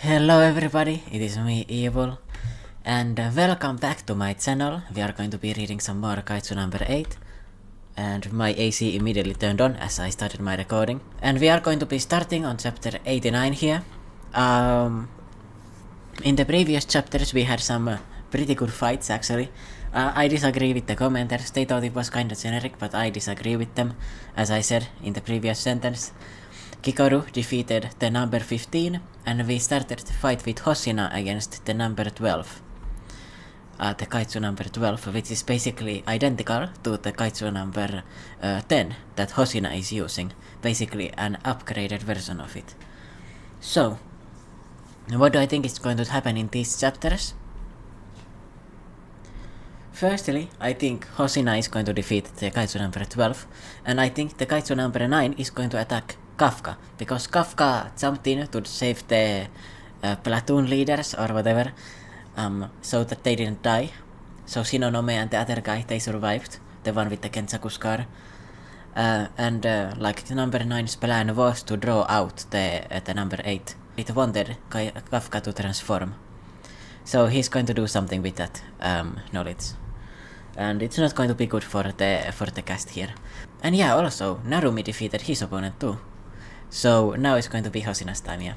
Hello everybody, it is me, Evill, and welcome back to my channel. We are going to be reading some more Kaiju number 8, and my AC immediately turned on as I started my recording. And we are going to be starting on chapter 89 here. In the previous chapters we had some pretty good fights actually. I disagree with the commenters, they thought it was kinda generic, but I disagree with them, as I said in the previous sentence. Kikoru defeated the number 15, and we started the fight with Hoshina against the number 12. The Kaiju number 12, which is basically identical to the Kaiju number 10 that Hoshina is using. Basically an upgraded version of it. So, what do I think is going to happen in these chapters? Firstly, I think Hoshina is going to defeat the Kaiju number 12, and I think the Kaiju number 9 is going to attack Kafka, because Kafka jumped in to save the platoon leaders or whatever, so that they didn't die. So Shinonome and the other guy, they survived, the one with the Kensaku scar. And like number 9's plan was to draw out the number 8. It wanted Kafka to transform. So he's going to do something with that knowledge. And it's not going to be good for the cast here. And yeah, also, Narumi defeated his opponent too. So now it's going to be Hoshina's time, yeah.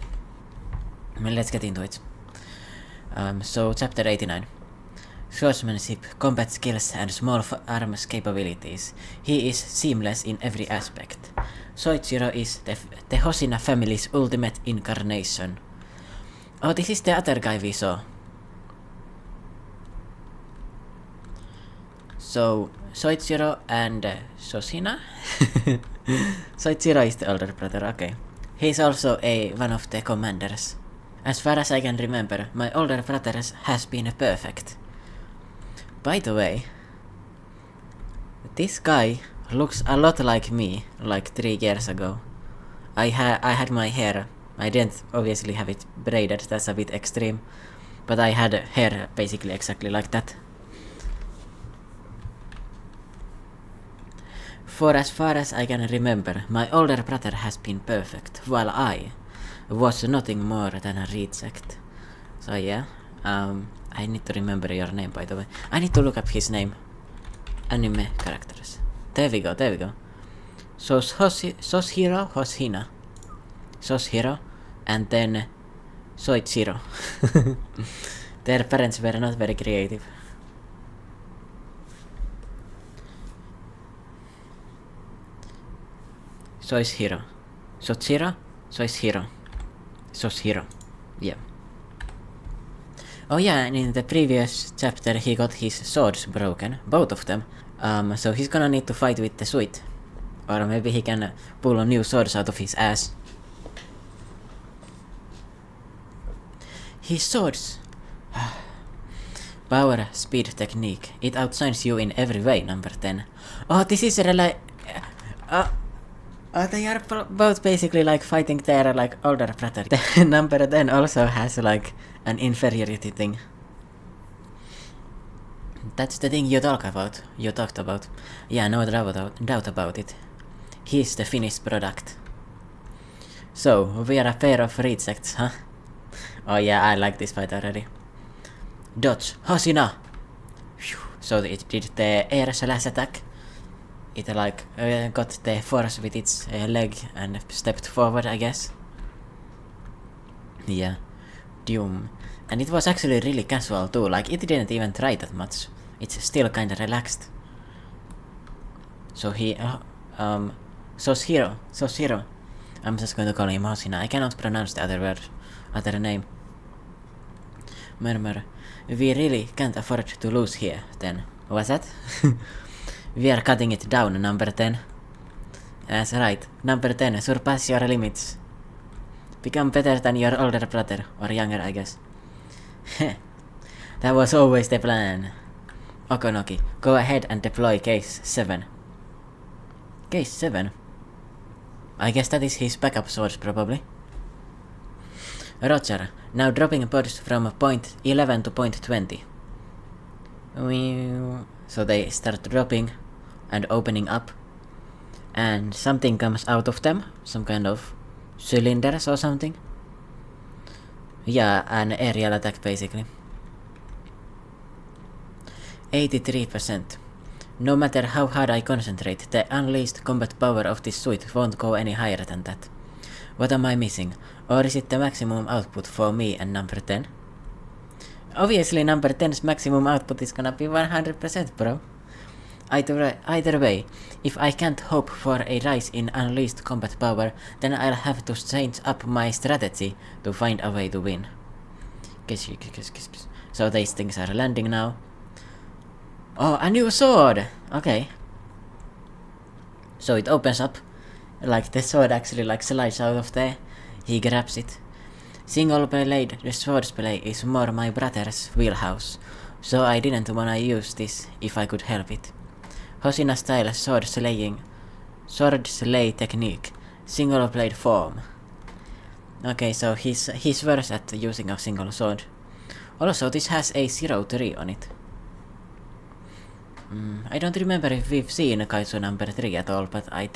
Let's get into it. So chapter 89. Swordsmanship, combat skills and small arms capabilities. He is seamless in every aspect. Soichiro is the Hoshina family's ultimate incarnation. Oh, this is the other guy we saw. So, Soichiro and Hoshina? Soichiro is the older brother, okay. He's also one of the commanders. As far as I can remember, my older brother has been perfect. By the way, this guy looks a lot like me, like 3 years ago. I had my hair, I didn't obviously have it braided, that's a bit extreme, but I had hair basically exactly like that. For as far as I can remember, my older brother has been perfect, while I was nothing more than a reject. So yeah, I need to remember your name, by the way. I need to look up his name. Anime characters. There we go. So Soshiro, Hoshina. Soshiro, and then Soichiro. Their parents were not very creative. Soishiro. Sochiro? Soshiro. Yeah. Oh yeah, and in the previous chapter he got his swords broken, both of them. So he's gonna need to fight with the suit. Or maybe he can pull new swords out of his ass. His swords! Power, speed, technique. It outshines you in every way, number 10. Oh, this is they are both basically like fighting their like older brother. The number 10 also has like an inferiority thing. That's the thing you talked about. Yeah, no doubt about it. He's the finished product. So, we are a pair of rejects, huh? Oh yeah, I like this fight already. Dodge, Hoshina! So it did the air slash attack. It like got the force with its leg and stepped forward, I guess. Yeah. Doom. And it was actually really casual too, like it didn't even try that much. It's still kinda relaxed. So he... Soshiro. I'm just going to call him Hoshina. I cannot pronounce the other name. Murmur. We really can't afford to lose here, then. What's that? We are cutting it down, number 10. That's right, number 10, surpass your limits. Become better than your older brother, or younger, I guess. That was always the plan. Okonoki, go ahead and deploy Case 7. Case 7? I guess that is his backup source, probably. Roger, now dropping pods from point 11 to point 20. So they start dropping and opening up, and something comes out of them, some kind of cylinders or something. Yeah, an aerial attack basically. 83%. No matter how hard I concentrate, the unleashed combat power of this suit won't go any higher than that. What am I missing? Or is it the maximum output for me and number 10? Obviously number 10's maximum output is gonna be 100%, bro. Either way, if I can't hope for a rise in unleashed combat power, then I'll have to change up my strategy to find a way to win. So these things are landing now. Oh, a new sword! Okay. So it opens up. Like the sword actually like slides out of there. He grabs it. Single blade swordplay is more my brother's wheelhouse, so I didn't wanna use this if I could help it. Hosina style sword slay technique, single blade form. Okay, so he's worse at using a single sword. Also, this has a 0-3 on it. I don't remember if we've seen Kaiju number 3 at all, but I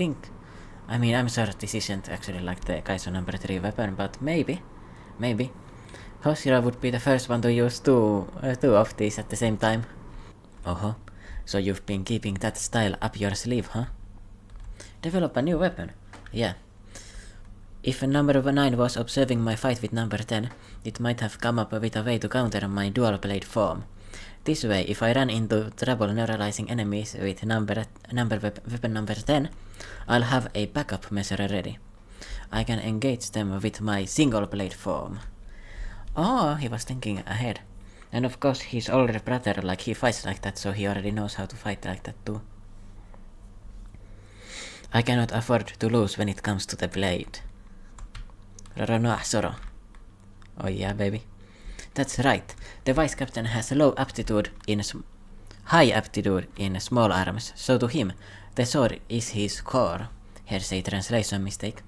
mean, I'm sure this isn't actually like the Kaiju number 3 weapon, but maybe. Hoshiro would be the first one to use two of these at the same time. Oh, so you've been keeping that style up your sleeve, huh? Develop a new weapon. Yeah. If number 9 was observing my fight with number 10, it might have come up with a way to counter my dual blade form. This way, if I run into trouble neuralizing enemies with weapon number 10, I'll have a backup measure ready. I can engage them with my single blade form. Oh, he was thinking ahead. And of course, his older brother, like, he fights like that, so he already knows how to fight like that too. I cannot afford to lose when it comes to the blade. Soro. Oh yeah, baby. That's right. The vice captain has high aptitude in small arms, so to him, the sword is his core. Here's a translation mistake.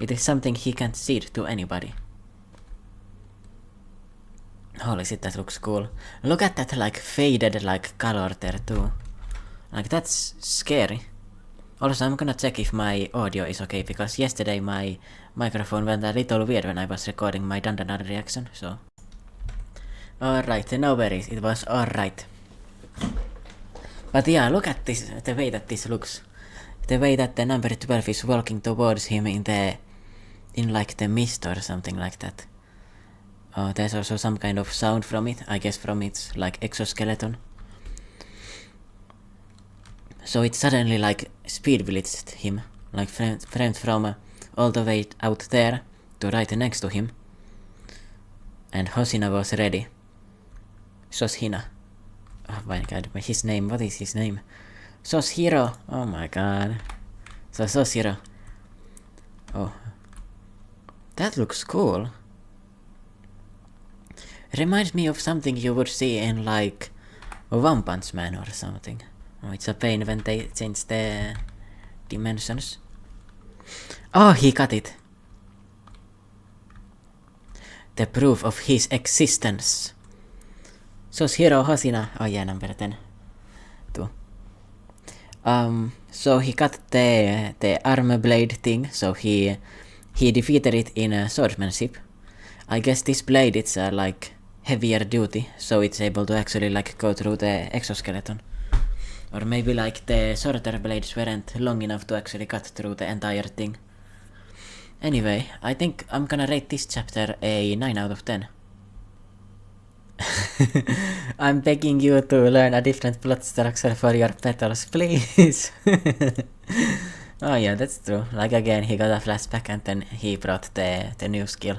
It is something he can't cede to anybody. Holy shit, that looks cool. Look at that like faded like color there too. Like that's scary. Also, I'm gonna check if my audio is okay, because yesterday my microphone went a little weird when I was recording my Dandanar reaction, so... Alright, no worries, it was alright. But yeah, look at this, the way that this looks. The way that the number 12 is walking towards him in like the mist or something like that. Oh, there's also some kind of sound from it, I guess from its like exoskeleton. So it suddenly like speed blitzed him, like framed from all the way out there to right next to him. And Hosina was ready. Soshina. Oh my god, his name, what is his name? Soshiro! Oh my god. So Soshiro. Oh. That looks cool. Reminds me of something you would see in like One Punch Man or something. Oh, it's a pain when they change the dimensions. Oh, he got it. The proof of his existence. Soshiro Hosina. Oh yeah, number 10. Two. So he got the armor blade thing, so he defeated it in swordsmanship. I guess this blade it's like heavier duty, so it's able to actually like go through the exoskeleton. Or maybe like the shorter blades weren't long enough to actually cut through the entire thing. Anyway, I think I'm gonna rate this chapter a 9 out of 10. I'm begging you to learn a different plot structure for your battles, please. Oh yeah, that's true. Like again, he got a flashback and then he brought the new skill.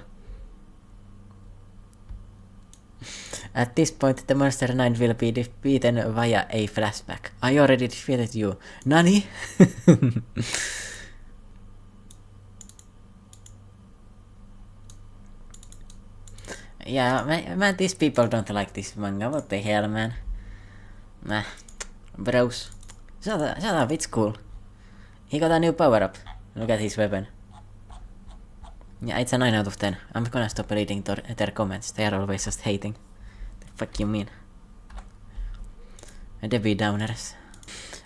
At this point, the Monster 9 will be defeated via a flashback. I already defeated you. Nani? Yeah, man, these people don't like this manga. What the hell, man? Nah, bros. Shut up, it's cool. He got a new power-up. Look at his weapon. Yeah, it's a 9 out of 10. I'm gonna stop reading their comments. They are always just hating. The fuck you mean? Debbie Downers.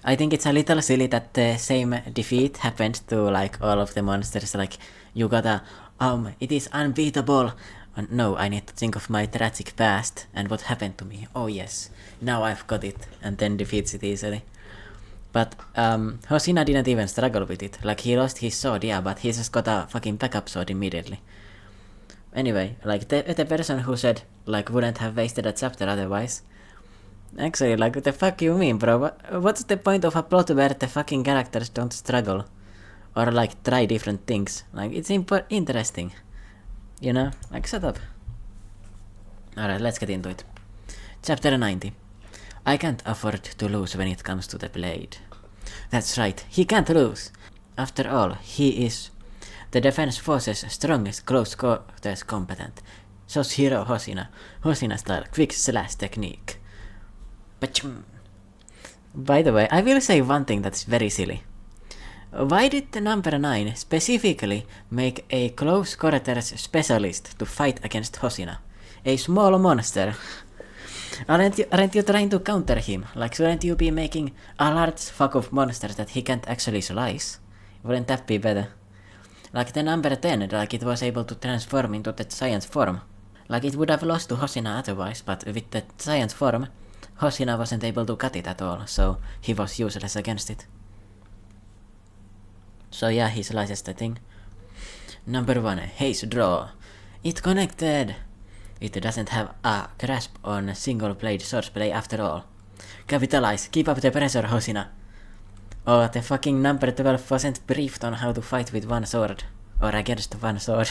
I think it's a little silly that the same defeat happened to like all of the monsters. Like, you gotta, it is unbeatable. No, I need to think of my tragic past and what happened to me. Oh yes, now I've got it, and then defeats it easily. But Hosina didn't even struggle with it. Like, he lost his sword, yeah, but he just got a fucking backup sword immediately. Anyway, like, the person who said, like, wouldn't have wasted a chapter otherwise. Actually, like, what the fuck you mean, bro? What's the point of a plot where the fucking characters don't struggle? Or, like, try different things? Like, it's interesting. You know? Like, shut up. Alright, let's get into it. Chapter 90. I can't afford to lose when it comes to the blade. That's right, he can't lose. After all, he is the defense force's strongest close quarters combatant. So's hero Hosina. Hosina style quick slash technique. Pachum. By the way, I will say one thing that's very silly. Why did the number 9 specifically make a close quarters specialist to fight against Hosina? A small monster. Aren't you trying to counter him? Like, shouldn't you be making a large fuck of monsters that he can't actually slice? Wouldn't that be better? Like the number 10, like it was able to transform into the giant form. Like, it would have lost to Hosina otherwise, but with the giant form, Hosina wasn't able to cut it at all, so he was useless against it. So yeah, he slices the thing. Number 1, haste draw. It connected. It doesn't have a grasp on single blade swordplay after all. Capitalize, keep up the pressure, Hosina. Oh, the fucking number 12 wasn't briefed on how to fight with one sword. Or against one sword.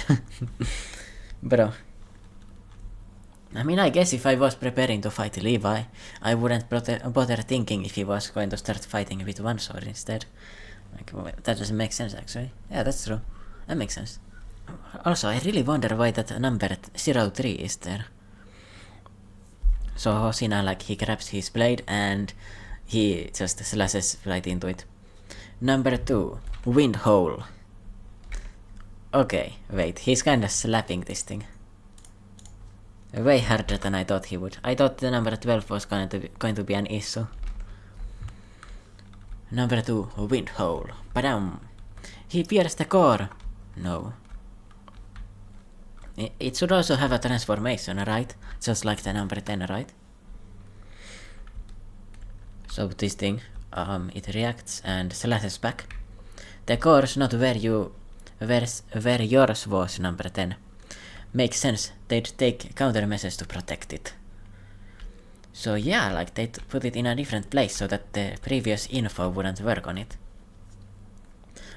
Bro. I mean, I guess if I was preparing to fight Levi, I wouldn't bother thinking if he was going to start fighting with one sword instead. Like, that doesn't make sense, actually. Yeah, that's true. That makes sense. Also, I really wonder why that number 03 is there. So Hosina, like, he grabs his blade and he just slashes right into it. Number 2, wind hole. Okay, wait, he's kinda slapping this thing. Way harder than I thought he would. I thought the number 12 was going to be an issue. Number 2, wind hole. Badam! He pierced the core. No. It should also have a transformation, right? Just like the number 10, right? So this thing, it reacts and slashes back. The core's not where yours was, number 10. Makes sense, they'd take countermeasures to protect it. So yeah, like, they'd put it in a different place so that the previous info wouldn't work on it.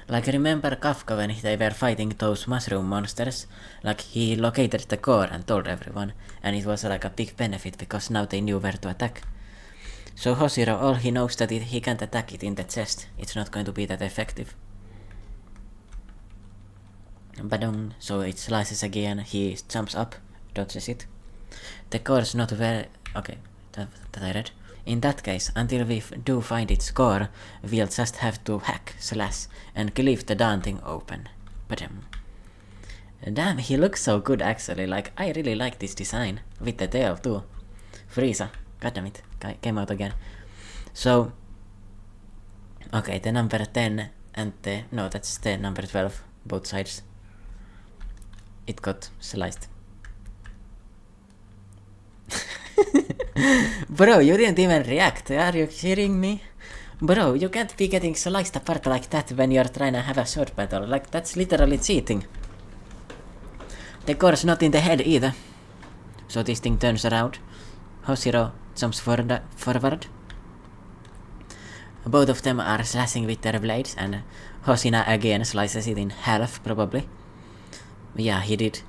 Like, remember Kafka when they were fighting those mushroom monsters? Like, he located the core and told everyone, and it was like a big benefit because now they knew where to attack. So Hoshiro, all he knows that he can't attack it in the chest. It's not going to be that effective. Badum, so it slices again, he jumps up, dodges it. The core's not very... okay, that I read. In that case, until we do find its core, we'll just have to hack, slash, and cleave the darn thing open. Badum. Damn, he looks so good actually, like, I really like this design. With the tail too. Frieza, goddammit, came out again. So... okay, the number 10 and the... no, that's the number 12, both sides. It got sliced. Bro, you didn't even react, are you kidding me? Bro, you can't be getting sliced apart like that when you're trying to have a sword battle, like, that's literally cheating. The core's not in the head either. So this thing turns around. Hoshiro jumps forward. Both of them are slashing with their blades, and Hosina again slices it in half, probably. Yeah, he did.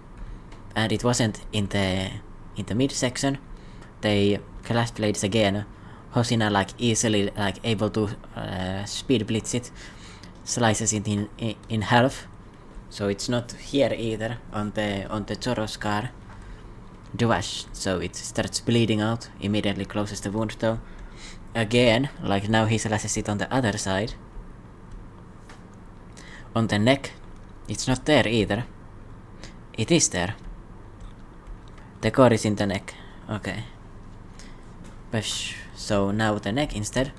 And it wasn't in the midsection. They clashed blades again. Hosina, like, easily, like, able to speed blitz it, slices it in half. So it's not here either on the Zoro scar. Dwash, so it starts bleeding out, immediately closes the wound though. Again, like, now he slashes it on the other side. On the neck, it's not there either. It is there. The core is in the neck. Okay. So now the neck instead.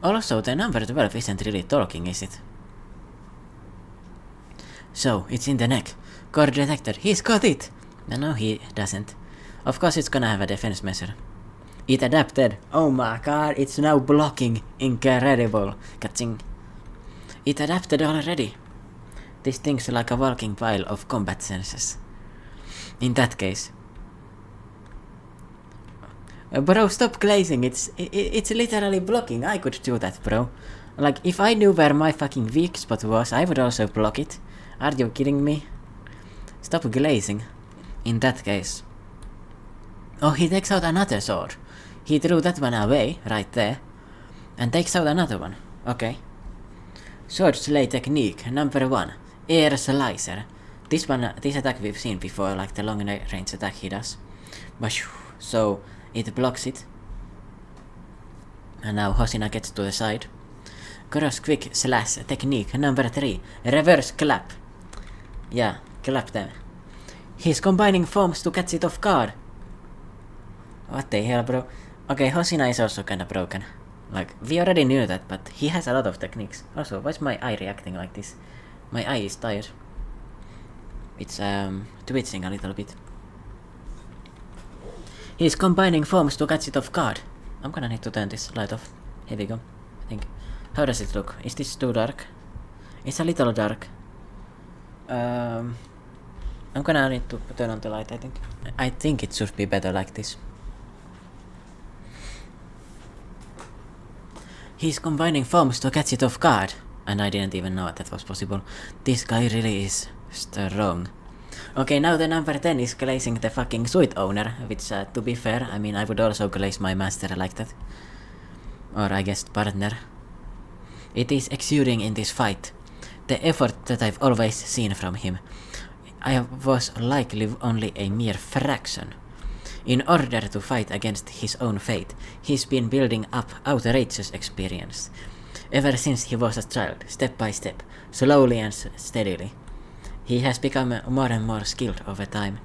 Also, the number 12 isn't really talking, is it? So, it's in the neck. Core detected. He's got it! No, he doesn't. Of course it's gonna have a defense measure. It adapted. Oh my god, it's now blocking. Incredible. Catching. It adapted already. This thing's like a walking pile of combat senses. In that case. Bro, stop glazing. It's literally blocking. I could do that, bro. Like, if I knew where my fucking weak spot was, I would also block it. Are you kidding me? Stop glazing. In that case. Oh, he takes out another sword. He threw that one away, right there. And takes out another one. Okay. Sword slay technique, number 1. Air slicer. This attack we've seen before, like the long range attack he does. So, it blocks it. And now Hosina gets to the side. Cross quick slash technique, number 3. Reverse clap. Yeah, clap them. He's combining forms to catch it off guard. What the hell, bro? Okay, Hosina is also kinda broken. Like, we already knew that, but he has a lot of techniques. Also, why's my eye reacting like this? My eye is tired. It's, twitching a little bit. He's combining forms to catch it off guard. I'm gonna need to turn this light off. Here we go, I think. How does it look? Is this too dark? It's a little dark. I'm gonna need to turn on the light, I think. I think it should be better like this. He's combining forms to catch it off guard. And I didn't even know that was possible. This guy really is strong. Okay, now the number 10 is glazing the fucking suit owner, which, to be fair, I mean, I would also glaze my master like that. Or I guess partner. It is exuding in this fight. The effort that I've always seen from him. I was likely only a mere fraction. In order to fight against his own fate, he's been building up outrageous experience. Ever since he was a child, step by step, slowly and steadily. He has become more and more skilled over time.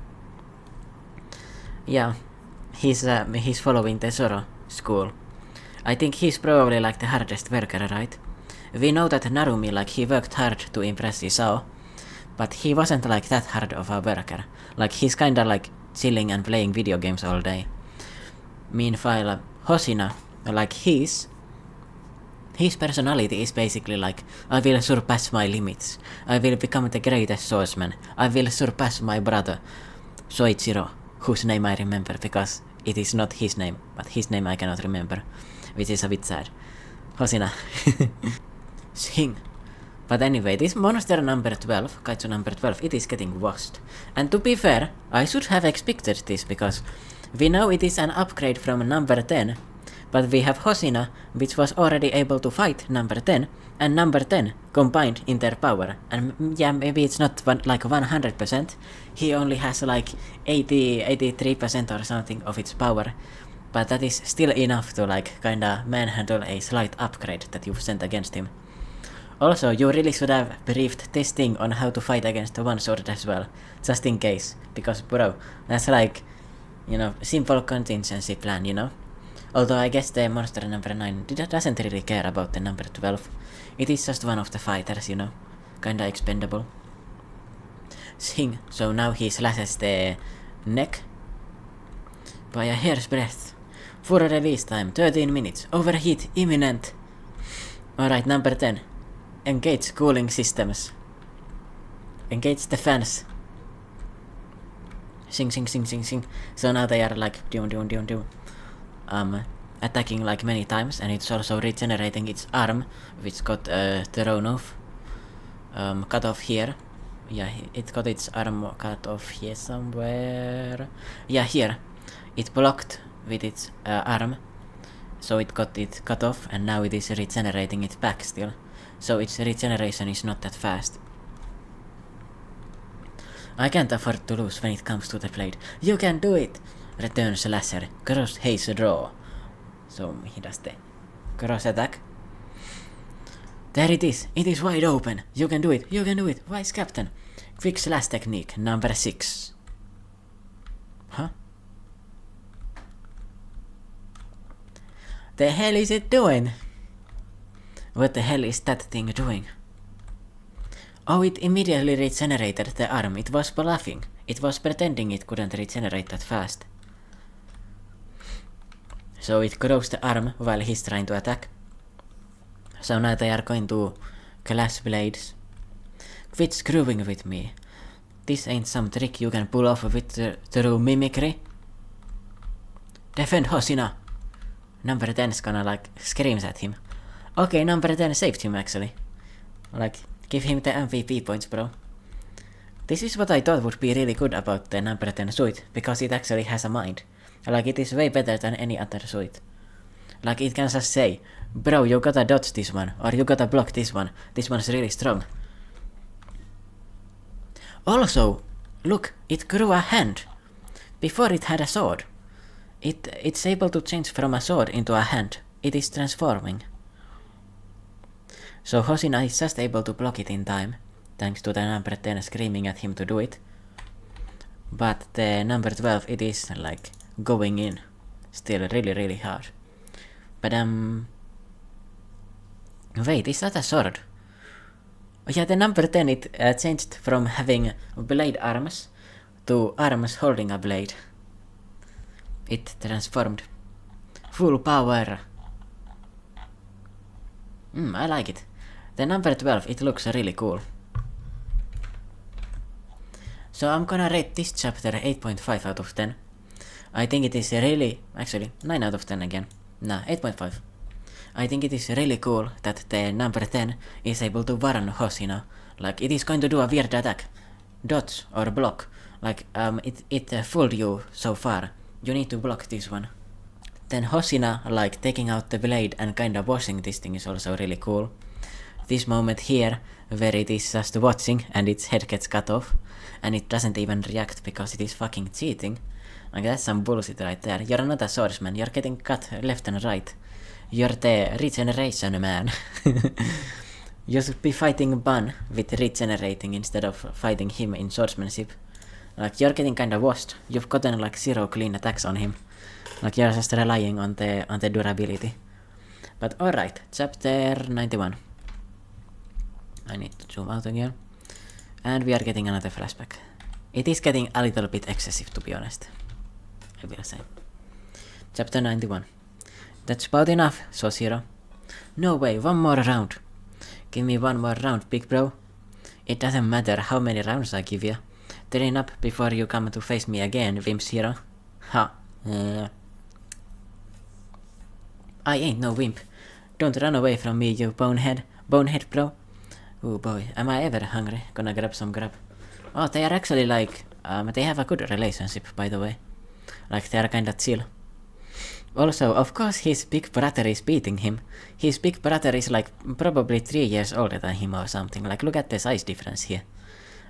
Yeah, he's following the Zoro school. I think he's probably like the hardest worker, right? We know that Narumi, like, he worked hard to impress Isao, but he wasn't like that hard of a worker. Like, he's kinda like chilling and playing video games all day. Meanwhile, Hosina, like, his personality is basically like, I will surpass my limits. I will become the greatest swordsman. I will surpass my brother, Soichiro, whose name I remember because it is not his name, but his name I cannot remember, which is a bit sad. Hosina. Sing. But anyway, this monster number 12, Kaiju number 12, it is getting washed. And to be fair, I should have expected this because we know it is an upgrade from number 10, but we have Hosina, which was already able to fight number 10, and number 10 combined in their power. And yeah, maybe it's not like 100%, he only has like 83% or something of its power, but that is still enough to like kinda manhandle a slight upgrade that you've sent against him. Also, you really should have briefed this thing on how to fight against the one sword as well, just in case, because bro, that's like, you know, simple contingency plan, you know? Although I guess the monster number 9 doesn't really care about the number 12. It is just one of the fighters, you know, kinda expendable. Sing, so now he slashes the neck by a hair's breadth. For a release time, 13 minutes, overheat imminent. Alright, number 10. Engage cooling systems. Engage the fans. Sing, sing, sing, sing, sing. So now they are like doom. Attacking like many times, and it's also regenerating its arm, which got thrown off. Cut off here. Yeah, it got its arm cut off here somewhere. Yeah, here. It blocked with its arm, so it got it cut off, and now it is regenerating it back still. So its regeneration is not that fast. I can't afford to lose when it comes to the blade. You can do it! Return slasher. Cross haze draw. So he does the cross attack. There it is. It is wide open. You can do it. You can do it. Vice Captain. Quick slash technique. Number 6. Huh? The hell is it doing? What the hell is that thing doing? Oh, it immediately regenerated the arm. It was bluffing. It was pretending it couldn't regenerate that fast. So it grows the arm while he's trying to attack. So now they are going to clash blades. Quit screwing with me. This ain't some trick you can pull off with through mimicry. Defend Hosina! Number 10's gonna like screams at him. Okay, number 10 saved him actually. Like, give him the MVP points, bro. This is what I thought would be really good about the number 10 suit, because it actually has a mind. Like, it is way better than any other suit. Like, it can just say, bro, you gotta dodge this one, or you gotta block this one. This one's really strong. Also, look, it grew a hand. Before it had a sword. It's able to change from a sword into a hand. It is transforming. So Hosina is just able to block it in time, thanks to the number 10 screaming at him to do it. But the number 12, it is like going in. Still really hard. But wait, is that a sword? Oh yeah, the number 10, it changed from having blade arms to arms holding a blade. It transformed. Full power. I like it. The number 12, it looks really cool. So I'm gonna rate this chapter 8.5 out of 10. I think it is really... actually, 9 out of 10 again. Nah, 8.5. I think it is really cool that the number 10 is able to warn Hosina. Like, it is going to do a weird attack. Dodge or block. Like, it fooled you so far. You need to block this one. Then Hosina, like, taking out the blade and kinda washing this thing is also really cool. This moment here, where it is just watching and its head gets cut off, and it doesn't even react because it is fucking cheating. Like, that's some bullshit right there. You're not a swordsman, you're getting cut left and right. You're the regeneration man. You should be fighting Ban with regenerating instead of fighting him in swordsmanship. Like, you're getting kinda washed. You've gotten like 0 clean attacks on him. Like, you're just relying on the durability. But alright, chapter 91. I need to zoom out again. And we are getting another flashback. It is getting a little bit excessive, to be honest. I will say. Chapter 91. That's about enough, Soshiro. No way, one more round. Give me one more round, big bro. It doesn't matter how many rounds I give you. Train up before you come to face me again, Wimps hero. Ha. I ain't no wimp. Don't run away from me, you bonehead. Bonehead, bro. Oh boy, am I ever hungry? Gonna grab some grub. Oh, they are actually like... they have a good relationship, by the way. Like, they are kinda chill. Also, of course his big brother is beating him. His big brother is like probably 3 years older than him or something. Like, look at the size difference here.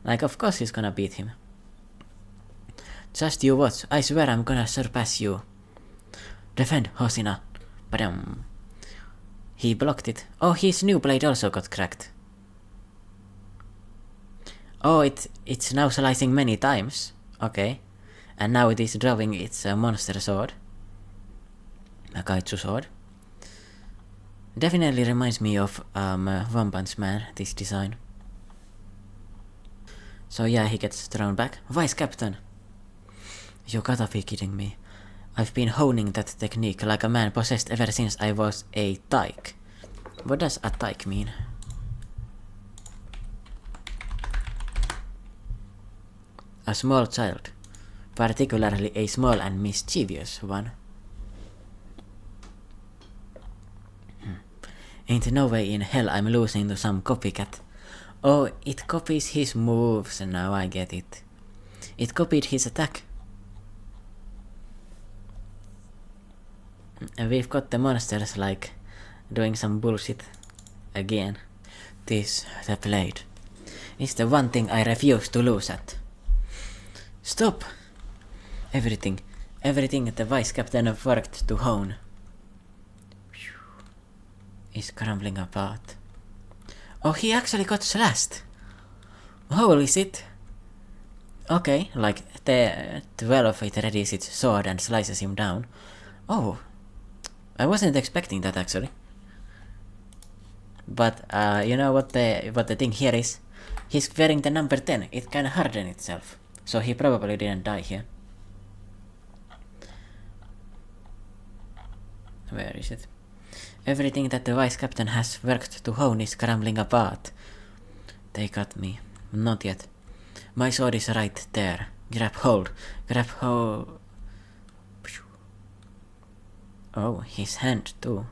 Like, of course he's gonna beat him. Just you watch. I swear I'm gonna surpass you. Defend, Hosina. Badum. He blocked it. Oh, his new blade also got cracked. Oh, it's now slicing many times. Okay. And now it is drawing its monster sword. A Kaiju sword. Definitely reminds me of One Punch Man, this design. So yeah, he gets thrown back. Vice Captain! You gotta be kidding me. I've been honing that technique like a man possessed ever since I was a tyke. What does a tyke mean? A small child. Particularly a small and mischievous one. Ain't no way in hell I'm losing to some copycat. Oh, it copies his moves, now I get it. It copied his attack. And we've got the monsters like doing some bullshit again. This, the blade, is the one thing I refuse to lose at. Stop! Everything the Vice Captain worked to hone is crumbling apart. Oh, he actually got slashed! Holy shit! Okay, like the 12 it readies its sword and slices him down. Oh, I wasn't expecting that actually. But you know what the thing here is? He's wearing the number 10. It can harden itself. So he probably didn't die here. Where is it? Everything that the vice captain has worked to hone is crumbling apart. They got me. Not yet. My sword is right there. Grab hold. Grab hold. Oh, his hand too.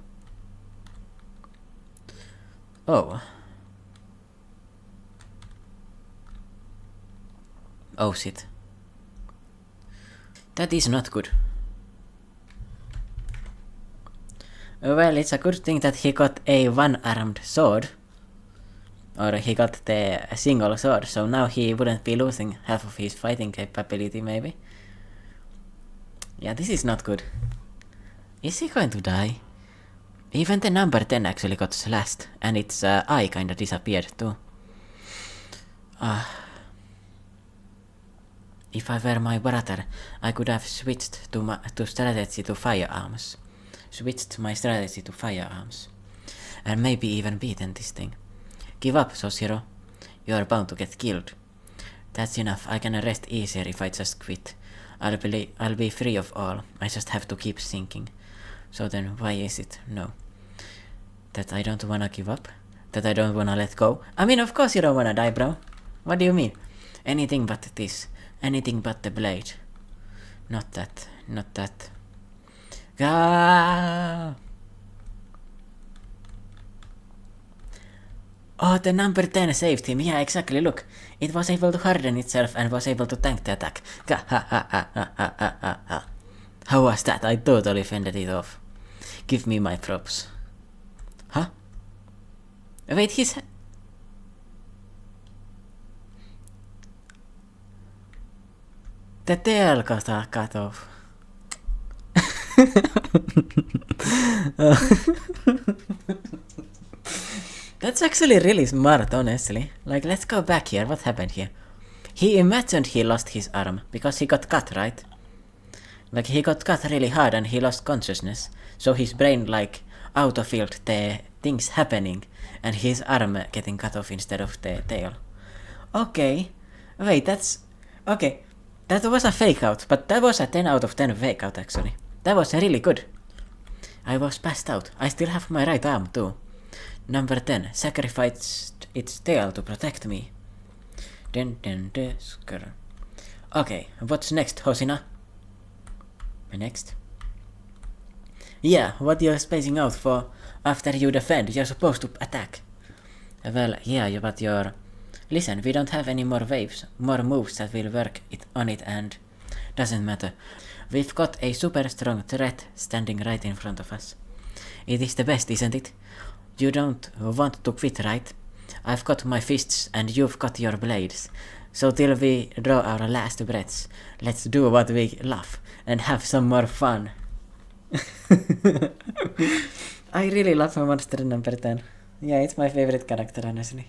Oh. Oh shit. That is not good. Well, it's a good thing that he got a one-armed sword. Or he got the single sword, so now he wouldn't be losing half of his fighting capability, maybe. Yeah, this is not good. Is he going to die? Even the number 10 actually got slashed, and its eye kinda disappeared too. If I were my brother, I could have switched to strategy to firearms. Switched my strategy to firearms. And maybe even beaten this thing. Give up, Soshiro. You're bound to get killed. That's enough. I can rest easier if I just quit. I'll be free of all. I just have to keep sinking. So then why is it no? That I don't wanna give up? That I don't wanna let go? I mean, of course you don't wanna die, bro. What do you mean? Anything but this. Anything but the blade. Not that. Not that. Ah! Oh, the number 10 saved him. Yeah, exactly. Look. It was able to harden itself and was able to tank the attack. How was that? I totally fended it off. Give me my props. Huh? Wait, he's... The tail got cut off. That's actually really smart, honestly. Like, let's go back here. What happened here? He imagined he lost his arm because he got cut, right? Like, he got cut really hard and he lost consciousness. So his brain, like, autofilled the things happening and his arm getting cut off instead of the tail. Okay. Wait, that's... Okay. That was a fake out, but that was a 10 out of 10 fake out, actually. That was really good. I was passed out. I still have my right arm, too. Number 10 sacrificed its tail to protect me. Okay, what's next, Hosina? Next? Yeah, what you're spacing out for after you defend, you're supposed to attack. Well, yeah, but you're... Listen, we don't have any more waves, more moves that will work on it and... Doesn't matter. We've got a super strong threat standing right in front of us. It is the best, isn't it? You don't want to quit, right? I've got my fists and you've got your blades. So till we draw our last breaths, let's do what we love and have some more fun. I really love monster number 10. Yeah, it's my favorite character, honestly.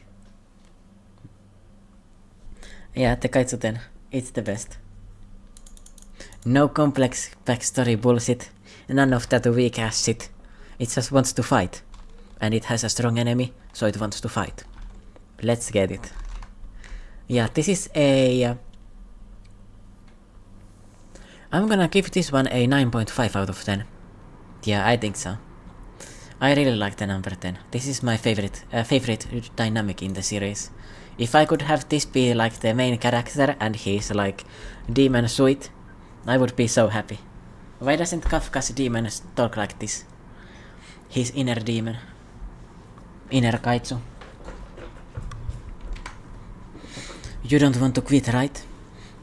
Yeah, the Kaiju 10. It's the best. No complex backstory bullshit. None of that weak ass shit. It just wants to fight. And it has a strong enemy, so it wants to fight. Let's get it. Yeah, this is a... I'm gonna give this one a 9.5 out of 10. Yeah, I think so. I really like the number 10. This is my favorite dynamic in the series. If I could have this be like the main character and his like demon suite, I would be so happy. Why doesn't Kafka's demon talk like this? His inner demon. Inner Kaiju. You don't want to quit, right?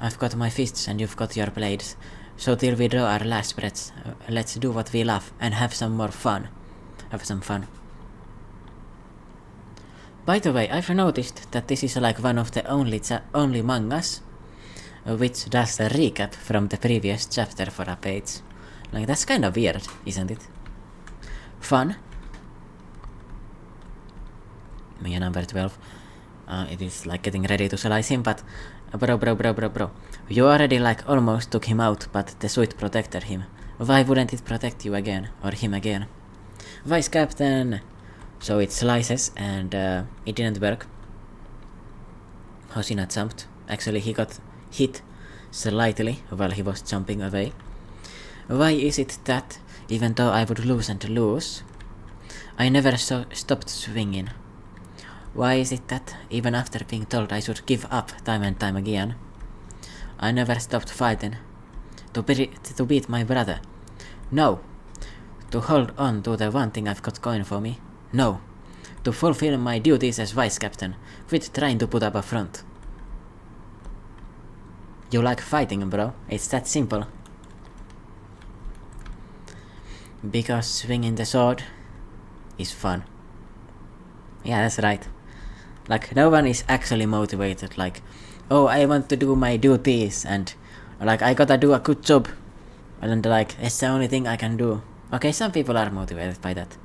I've got my fists and you've got your blades. So till we draw our last breaths, let's do what we love and have some more fun. Have some fun. By the way, I've noticed that this is like one of the only mangas which does a recap from the previous chapter for a page. Like, that's kind of weird, isn't it? Fun. Me number 12. It is like getting ready to slice him, but bro. You already like almost took him out, but the suit protected him. Why wouldn't it protect you again? Or him again? Vice Captain! So it slices and it didn't work. Hosina jumped. Actually, he got hit slightly while he was jumping away. Why is it that, even though I would lose and lose, I never stopped swinging? Why is it that, even after being told I should give up time and time again, I never stopped fighting? To beat my brother? No. To hold on to the one thing I've got going for me? No. To fulfill my duties as vice captain, quit trying to put up a front. You like fighting, bro. It's that simple. Because swinging the sword is fun. Yeah, that's right. Like, no one is actually motivated, like, oh, I want to do my duties, and, like, I gotta do a good job, and, like, it's the only thing I can do. Okay, some people are motivated by that,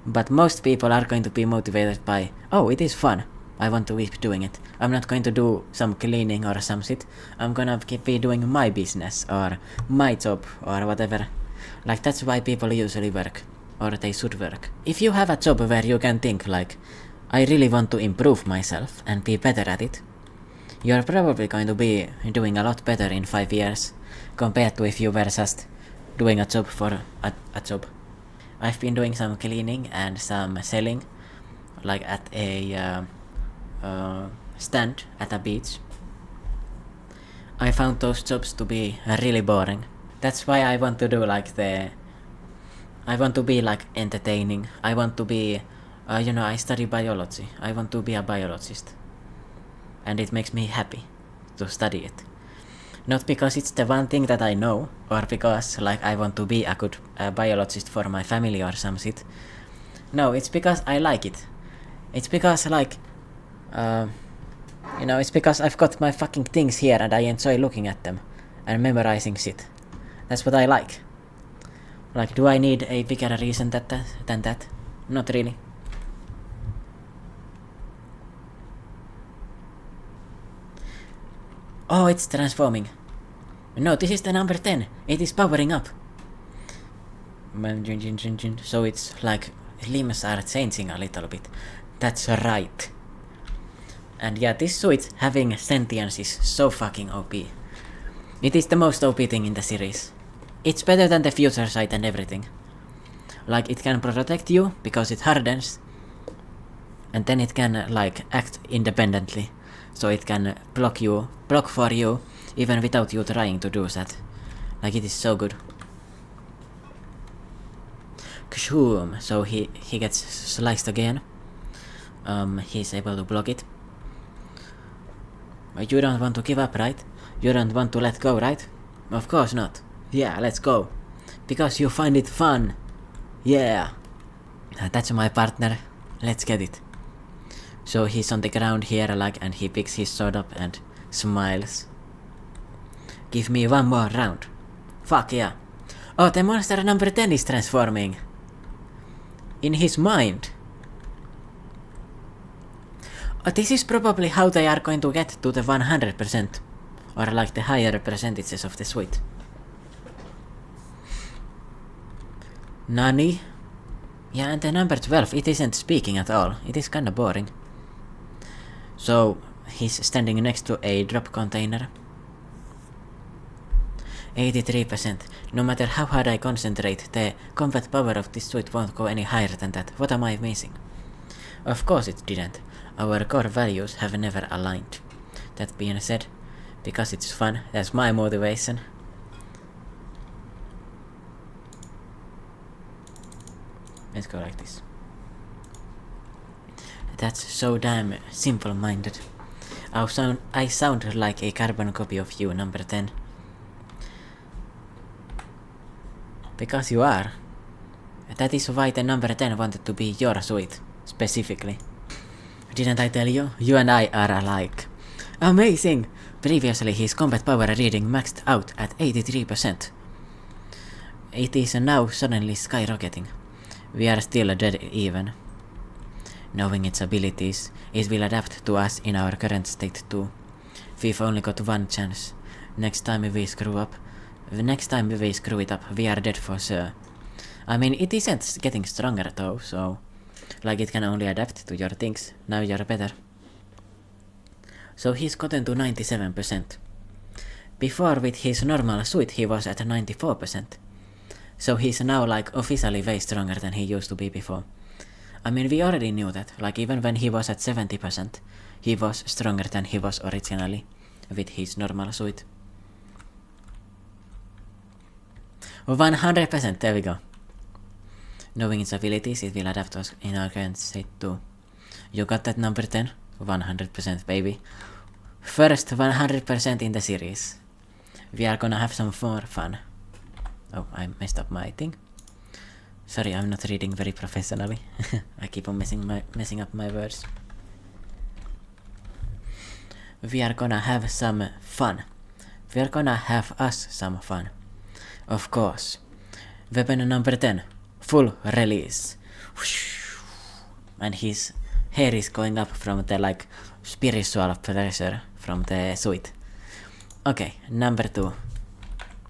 but most people are going to be motivated by, oh, it is fun, I want to keep doing it. I'm not going to do some cleaning or some shit, I'm gonna be doing my business, or my job, or whatever. Like, that's why people usually work, or they should work. If you have a job where you can think, like, I really want to improve myself and be better at it, you're probably going to be doing a lot better in 5 years compared to if you were just doing a job for a job. I've been doing some cleaning and some selling, like at a stand at a beach. I found those jobs to be really boring. That's why I want to do I want to be like entertaining. I want to be, I study biology. I want to be a biologist. And it makes me happy to study it. Not because it's the one thing that I know, or because like I want to be a good biologist for my family or some shit. No, it's because I like it. It's because like, it's because I've got my fucking things here and I enjoy looking at them and memorizing shit. That's what I like. Like, do I need a bigger reason than that? Not really. Oh, it's transforming. No, this is the number 10. It is powering up. So it's like limbs are changing a little bit. That's right. And yeah, this suit having sentience is so fucking OP. It is the most OP thing in the series. It's better than the future sight and everything. Like, it can protect you because it hardens. And then it can like act independently. So it can block for you, even without you trying to do that. Like, it is so good. Kshoom. So he gets sliced again. He's able to block it. But you don't want to give up, right? You don't want to let go, right? Of course not. Yeah, let's go. Because you find it fun. Yeah. That's my partner. Let's get it. So he's on the ground here, like, and he picks his sword up and smiles. Give me one more round. Fuck yeah. Oh, the monster number 10 is transforming. In his mind. This is probably how they are going to get to the 100%. Or like the higher percentages of the suite. Nani? Yeah, and the number 12, it isn't speaking at all. It is kinda boring. So, he's standing next to a drop container. 83%. No matter how hard I concentrate, the combat power of this suit won't go any higher than that. What am I missing? Of course it didn't. Our core values have never aligned. That being said, because it's fun, that's my motivation. Let's go like this. That's so damn simple-minded. I sound like a carbon copy of you, number 10. Because you are. That is why the number 10 wanted to be your suite, specifically. Didn't I tell you? You and I are alike. Amazing! Previously his combat power reading maxed out at 83%. It is now suddenly skyrocketing. We are still dead even. Knowing its abilities, it will adapt to us in our current state too. We've only got one chance. Next time we screw it up, we are dead for sure. I mean, it isn't getting stronger though, so... Like, it can only adapt to your things. Now you're better. So he's gotten to 97%. Before with his normal suit he was at 94%. So he's now like officially way stronger than he used to be before. I mean, we already knew that, like even when he was at 70%, he was stronger than he was originally with his normal suit. 100%, there we go. Knowing its abilities, it will adapt us in our current state too. You got that number 10? 100% baby. First 100% in the series. We are gonna have some more fun. Oh, I messed up my thing. Sorry, I'm not reading very professionally. I keep on messing up my words. We are gonna have some fun. We are gonna have us some fun. Of course. Weapon number 10. Full release. And his hair is going up from the like spiritual pressure from the suit. Okay, number 2.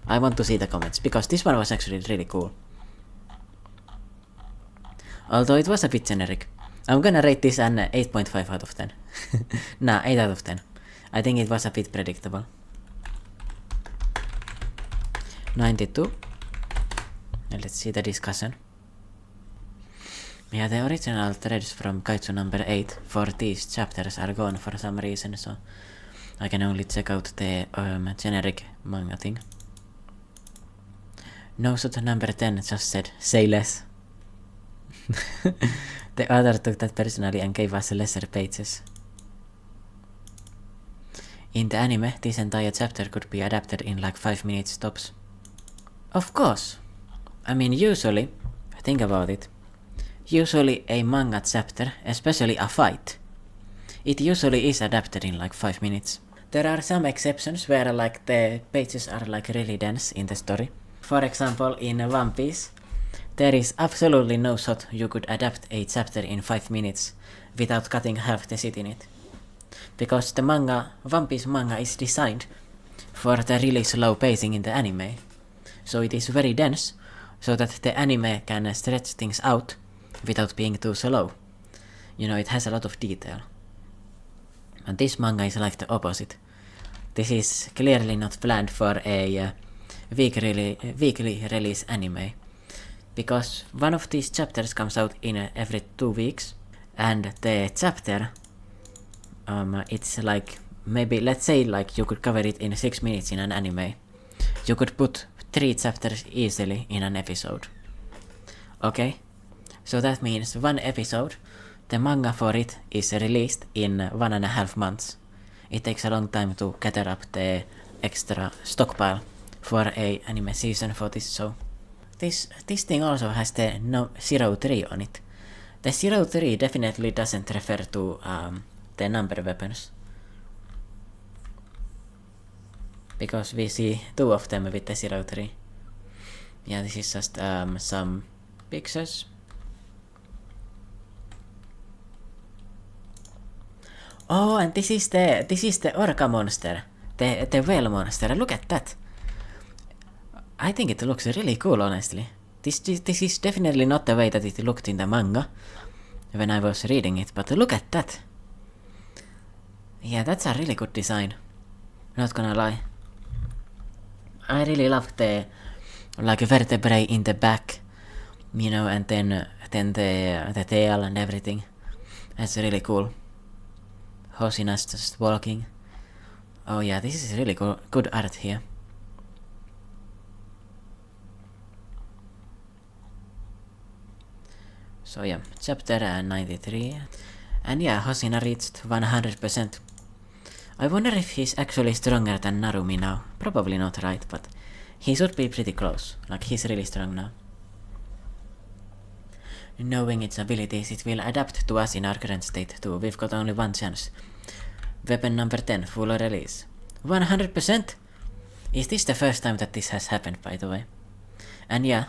I want to see the comments, because this one was actually really cool. Although it was a bit generic. I'm gonna rate this an 8.5 out of 10. Nah, 8 out of 10. I think it was a bit predictable. 92. And let's see the discussion. Yeah, the original threads from Kaiju number 8 for these chapters are gone for some reason, so I can only check out the generic manga thing. No.8 number 10 just said, say less. The author took that personally and gave us lesser pages. In the anime, this entire chapter could be adapted in like 5 minutes tops. Of course. I mean, usually, think about it. Usually a manga chapter, especially a fight, it usually is adapted in like 5 minutes. There are some exceptions where like the pages are like really dense in the story. For example, in One Piece, there is absolutely no shot you could adapt a chapter in 5 minutes without cutting half the shit in it. Because the manga, One Piece manga is designed for the really slow pacing in the anime. So it is very dense, so that the anime can stretch things out without being too slow. You know, it has a lot of detail. And this manga is like the opposite. This is clearly not planned for a weekly release anime. Because one of these chapters comes out in every 2 weeks, and the chapter, it's like, maybe, let's say like you could cover it in 6 minutes in an anime. You could put 3 chapters easily in an episode. Okay? So that means one episode, the manga for it is released in 1.5 months. It takes a long time to gather up the extra stockpile for a anime season for this show. This thing also has the 0.3 on it. The 0.3 definitely doesn't refer to the number weapons. Because we see 2 of them with the 0.3. Yeah, this is just some pictures. Oh, and this is the orca monster, the whale monster. Look at that. I think it looks really cool, honestly. This is definitely not the way that it looked in the manga when I was reading it, but look at that. Yeah, that's a really good design. Not gonna lie. I really love the like vertebrae in the back, you know, and then the tail and everything. That's really cool. Hosina's just walking. Oh yeah, this is really good art here. So yeah, chapter 93. And yeah, Hosina reached 100%. I wonder if he's actually stronger than Narumi now. Probably not, right? But he should be pretty close. Like, he's really strong now. Knowing its abilities, it will adapt to us in our current state too. We've got only one chance. Weapon number 10, full release. 100%? Is this the first time that this has happened, by the way? And yeah,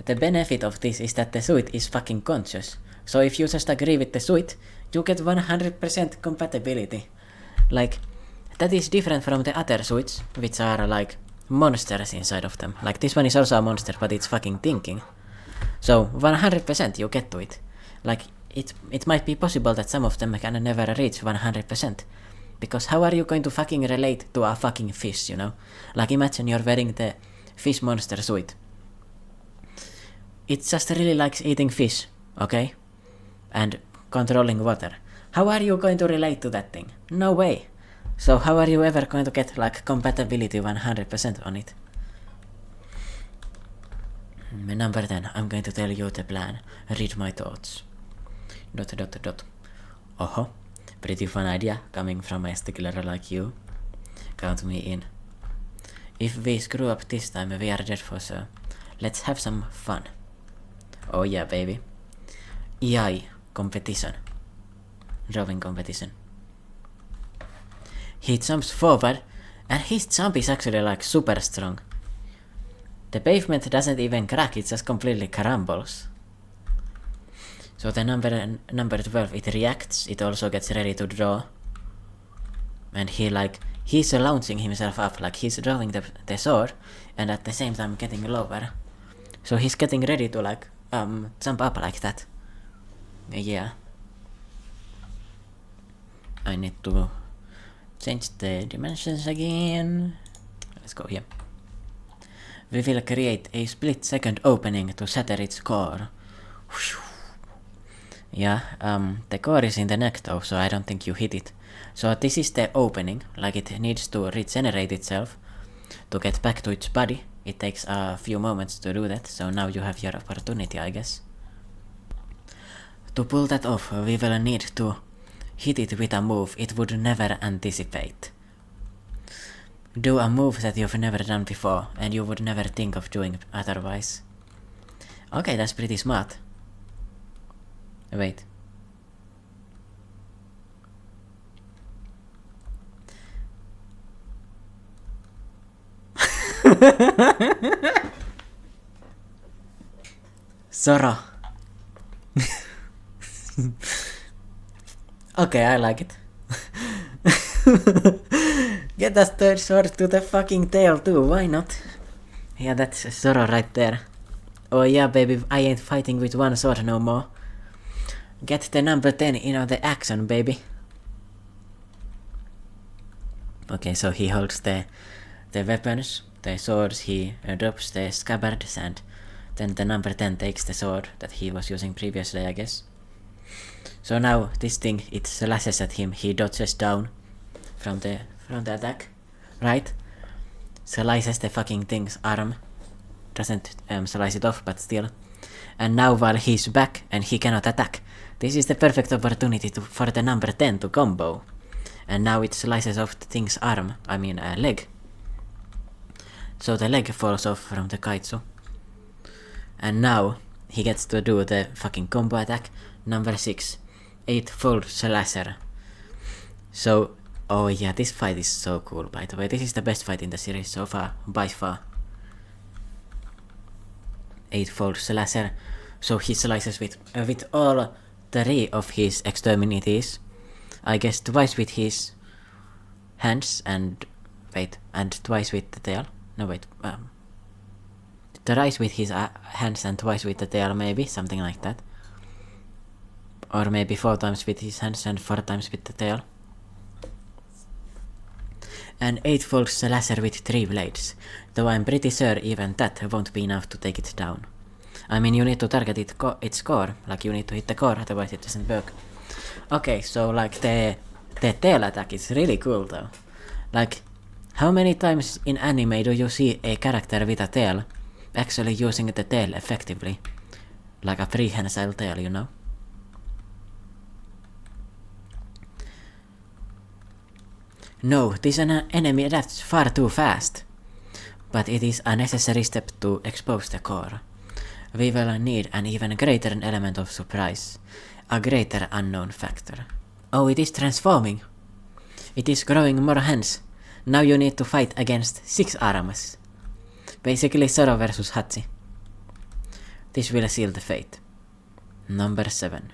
the benefit of this is that the suit is fucking conscious. So if you just agree with the suit, you get 100% compatibility. Like, that is different from the other suits, which are like monsters inside of them. Like, this one is also a monster, but it's fucking thinking. So 100% you get to it. Like, it might be possible that some of them can never reach 100%. because how are you going to fucking relate to a fucking fish, you know? Like imagine you're wearing the fish monster suit. It just really likes eating fish, okay? And controlling water. How are you going to relate to that thing? No way. So how are you ever going to get like compatibility 100% on it? Number 10, I'm going to tell you the plan. Read my thoughts. ... Oh, pretty fun idea coming from a stickler like you. Count me in. If we screw up this time, we are dead for sure. Let's have some fun. Oh yeah, baby. EI competition. Drawing competition. He jumps forward, and his jump is actually like super strong. The pavement doesn't even crack, it just completely crumbles. So the number 12, it reacts, it also gets ready to draw. And he's launching himself up, like he's drawing the sword, and at the same time getting lower. So he's getting ready to like, jump up like that. Yeah. I need to change the dimensions again. Let's go here. We will create a split-second opening to shatter its core. Yeah, the core is in the neck though, so I don't think you hit it. So this is the opening, like it needs to regenerate itself to get back to its body. It takes a few moments to do that, so now you have your opportunity, I guess. To pull that off, we will need to hit it with a move it would never anticipate. Do a move that you've never done before, and you would never think of doing otherwise. Okay, that's pretty smart. Wait. Zoro. Okay, I like it. Get a third sword to the fucking tail too, why not? Yeah, that's Zoro right there. Oh yeah, baby, I ain't fighting with one sword no more. Get the number 10 in the action, baby. Okay, so he holds the weapons, the swords, he drops the scabbards, and then the number 10 takes the sword that he was using previously, I guess. So now this thing, it slashes at him, he dodges down from the attack, right? Slices the fucking thing's arm. Doesn't slice it off, but still. And now while he's back and he cannot attack, this is the perfect opportunity for the number 10 to combo. And now it slices off the thing's arm, leg. So the leg falls off from the Kaiju. And now he gets to do the fucking combo attack, number 6, 8-fold slasher. So, oh yeah, this fight is so cool, by the way. This is the best fight in the series so far, by far. 8-fold slasher. So he slices with all 3 of his extremities. I guess twice with his hands and twice with the tail. No, wait. Thrice with his hands and twice with the tail, maybe, something like that. Or maybe 4 times with his hands and 4 times with the tail. And 8-fold slasher with 3 blades, though I'm pretty sure even that won't be enough to take it down. I mean, you need to target its core, like you need to hit the core, otherwise it doesn't work. Okay, so like the tail attack is really cool though. Like, how many times in anime do you see a character with a tail actually using the tail effectively? Like a prehensile tail, you know? No, this is an enemy that's far too fast. But it is a necessary step to expose the core. We will need an even greater element of surprise. A greater unknown factor. Oh, it is transforming. It is growing more hands. Now you need to fight against 6 arms. Basically Zoro versus Hachi. This will seal the fate. Number 7.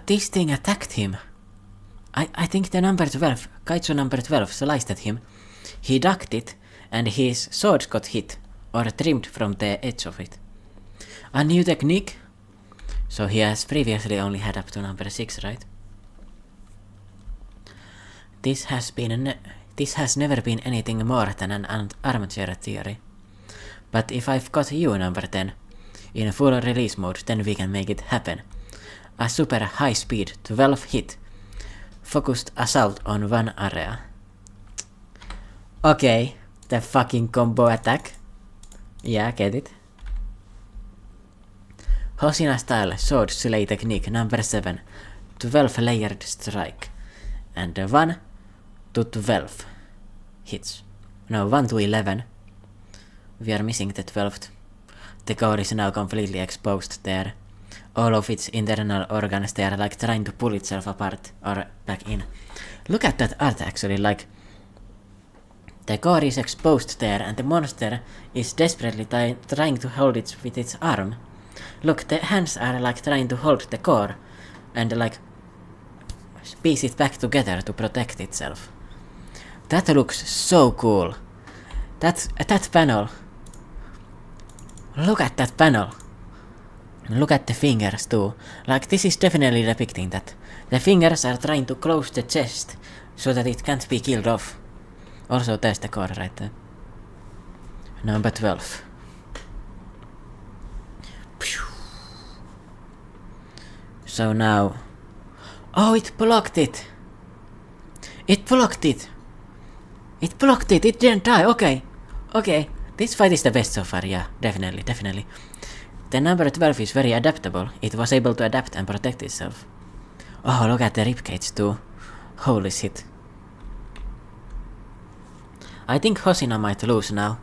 This thing attacked him. I think the number 12, Kaiju number 12, sliced at him. He ducked it, and his sword got hit, or trimmed from the edge of it. A new technique? So he has previously only had up to number 6, right? This has never been anything more than an armchair theory. But if I've got you, number 10, in full release mode, then we can make it happen. A super high speed, 12 hit, focused assault on one area. Okay, the fucking combo attack. Yeah, get it. Hosina style, sword slay technique, number 7, 12 layered strike. And 1 to 12 hits. No, 1 to 11. We are missing the 12th. The core is now completely exposed there. All of its internal organs, they are like trying to pull itself apart or back in. Look at that art actually, like the core is exposed there and the monster is desperately trying to hold it with its arm. Look, the hands are like trying to hold the core and like piece it back together to protect itself. That looks so cool. That panel. Look at that panel. Look at the fingers too. Like this is definitely depicting that. The fingers are trying to close the chest so that it can't be killed off. Also there's the core right there. Number 12. So now... Oh, it blocked it! It blocked it! It blocked it! It didn't die! Okay! Okay, this fight is the best so far, yeah, definitely. The number 12 is very adaptable. It was able to adapt and protect itself. Oh, look at the ribcage too. Holy shit. I think Hosina might lose now.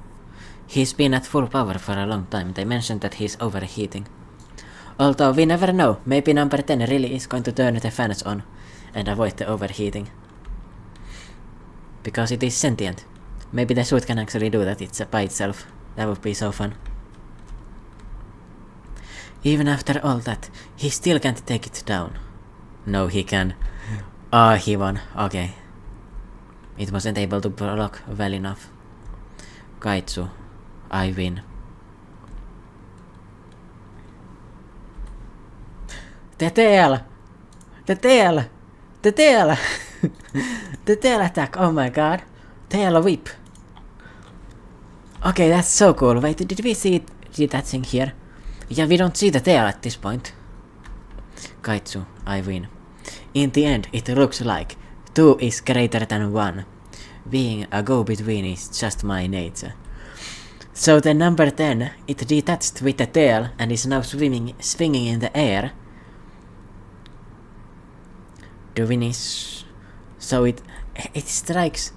He's been at full power for a long time. They mentioned that he's overheating. Although we never know, maybe number 10 really is going to turn the fans on and avoid the overheating. Because it is sentient. Maybe the suit can actually do that by itself. That would be so fun. Even after all that, he still can't take it down. No, he can. Oh, he won. Okay. It wasn't able to block well enough. Kaiju, I win. The tail! The tail! The tail! The tail attack, oh my god. Tail whip. Okay, that's so cool. Wait, did we see that thing here? Yeah, we don't see the tail at this point. Kaiju, I win. In the end, it looks like 2 is greater than 1. Being a go-between is just my nature. So the number 10, it detached with the tail and is now swinging in the air. So it strikes.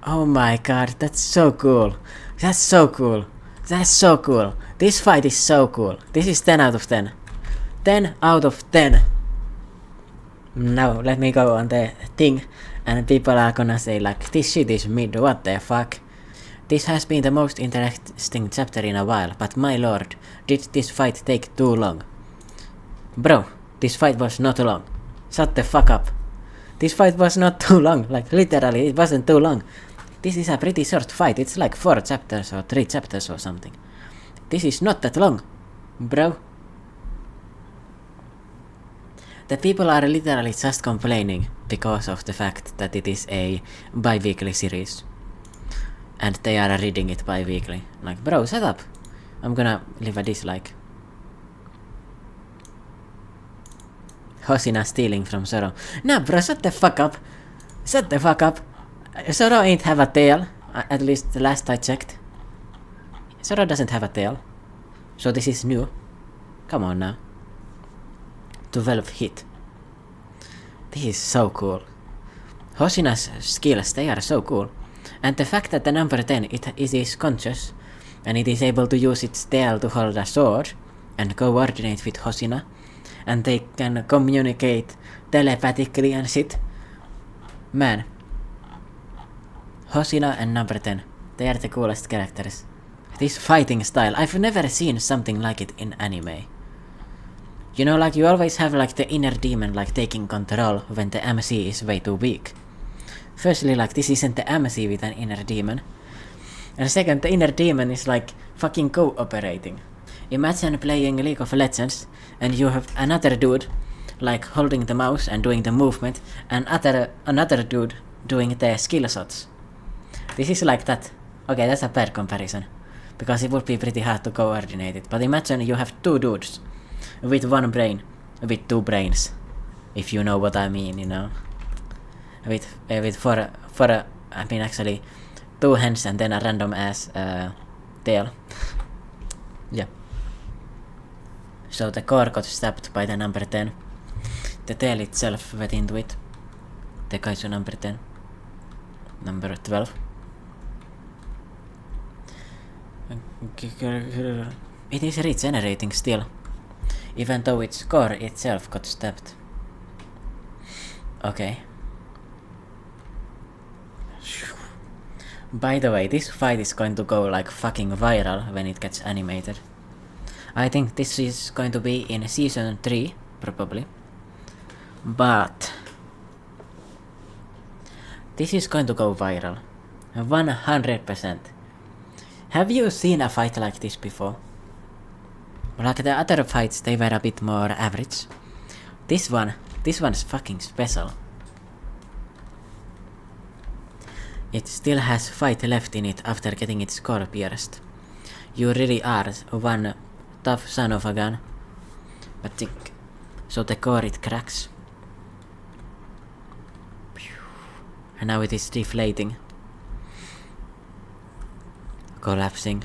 Oh my god, that's so cool. That's so cool. That's so cool. This fight is so cool. This is 10 out of 10. 10 out of 10. Now let me go on the thing and people are gonna say like, this shit is mid, what the fuck. This has been the most interesting chapter in a while, but my lord, did this fight take too long? Bro, this fight was not long. Shut the fuck up. This fight was not too long, like literally it wasn't too long. This is a pretty short fight, it's like 4 chapters or 3 chapters or something. This is not that long, bro. The people are literally just complaining because of the fact that it is a bi-weekly series. And they are reading it bi-weekly. Like, bro, shut up. I'm gonna leave a dislike. Hosina stealing from Zoro. Nah, bro, shut the fuck up. Shut the fuck up. Zoro ain't have a tail. At least the last I checked. Zoro doesn't have a tail. So this is new. Come on now. 12 hit. This is so cool. Hosina's skills, they are so cool. And the fact that the number 10, it is conscious. And it is able to use its tail to hold a sword. And coordinate with Hosina. And they can communicate telepathically and shit. Man. Hosina and number 10. They are the coolest characters. This fighting style, I've never seen something like it in anime. You know, like you always have like the inner demon like taking control when the MC is way too weak. Firstly, like this isn't the MC with an inner demon. And second, the inner demon is like fucking cooperating. Imagine playing League of Legends and you have another dude like holding the mouse and doing the movement and another dude doing the skill shots. This is like that. Okay, that's a bad comparison. Because it would be pretty hard to coordinate it. But imagine you have two dudes with one brain, with two brains. If you know what I mean, you know. With I mean actually two hands and then a random ass tail. Yeah. So the core got stabbed by the number 10. The tail itself went into it. The kaiju number 10. Number 12. It is regenerating still, even though its core itself got stabbed. Okay. By the way, this fight is going to go like fucking viral when it gets animated. I think this is going to be in season 3, probably. But this is going to go viral. 100%. Have you seen a fight like this before? Like the other fights, they were a bit more average. This one's fucking special. It still has fight left in it after getting its core pierced. You really are one tough son of a gun. But so the core it cracks. And now it is deflating. Collapsing.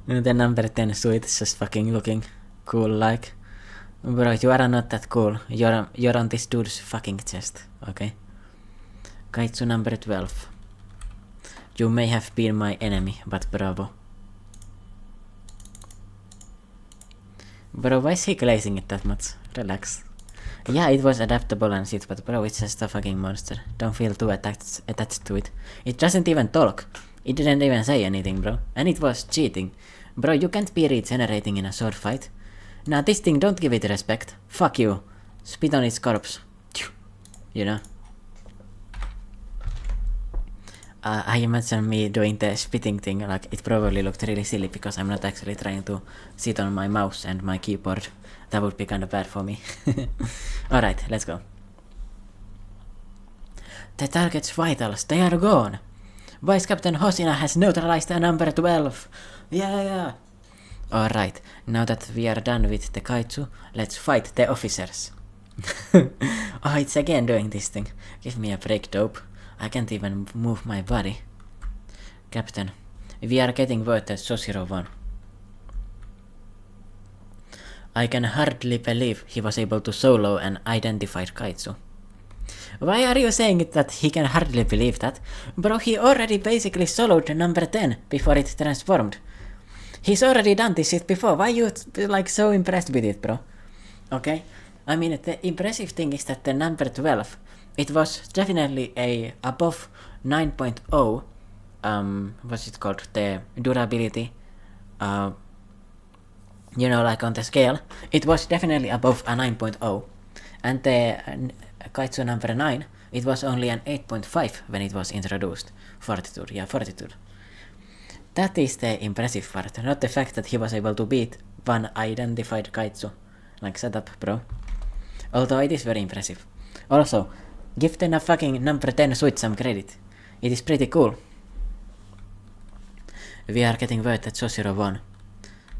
The number 10 suit is just fucking looking cool like. Bro, you are not that cool. You're on this dude's fucking chest, okay? Kaiju number 12. You may have been my enemy, but bravo. Bro, why is he glazing it that much? Relax. Yeah, it was adaptable and shit, but bro, it's just a fucking monster. Don't feel too attached to it. It doesn't even talk. It didn't even say anything, bro. And it was cheating. Bro, you can't be regenerating in a sword fight. Nah, this thing, don't give it respect. Fuck you. Spit on its corpse. You know? I imagine me doing the spitting thing, like it probably looked really silly because I'm not actually trying to sit on my mouse and my keyboard. That would be kind of bad for me. Alright, let's go. The target's vitals, they are gone. Vice Captain Hosina has neutralized a number 12. Yeah. Alright, now that we are done with the kaiju, let's fight the officers. Oh, it's again doing this thing. Give me a break, dope. I can't even move my body. Captain, we are getting word that Soshiro won. I can hardly believe he was able to solo an identified kaiju. Why are you saying that he can hardly believe that? Bro, he already basically soloed number 10 before it transformed. He's already done this shit before. Why you like so impressed with it, bro? Okay? I mean, the impressive thing is that the number 12, it was definitely a above 9.0, what's it called? The durability, you know, like on the scale. It was definitely above a 9.0. And the kaiju number 9, it was only an 8.5 when it was introduced. Fortitude, yeah, fortitude. That is the impressive part, not the fact that he was able to beat one identified kaiju. Like, shut up, bro. Although it is very impressive. Also, give the fucking number 10 suit some credit. It is pretty cool. We are getting word that Soshiro won.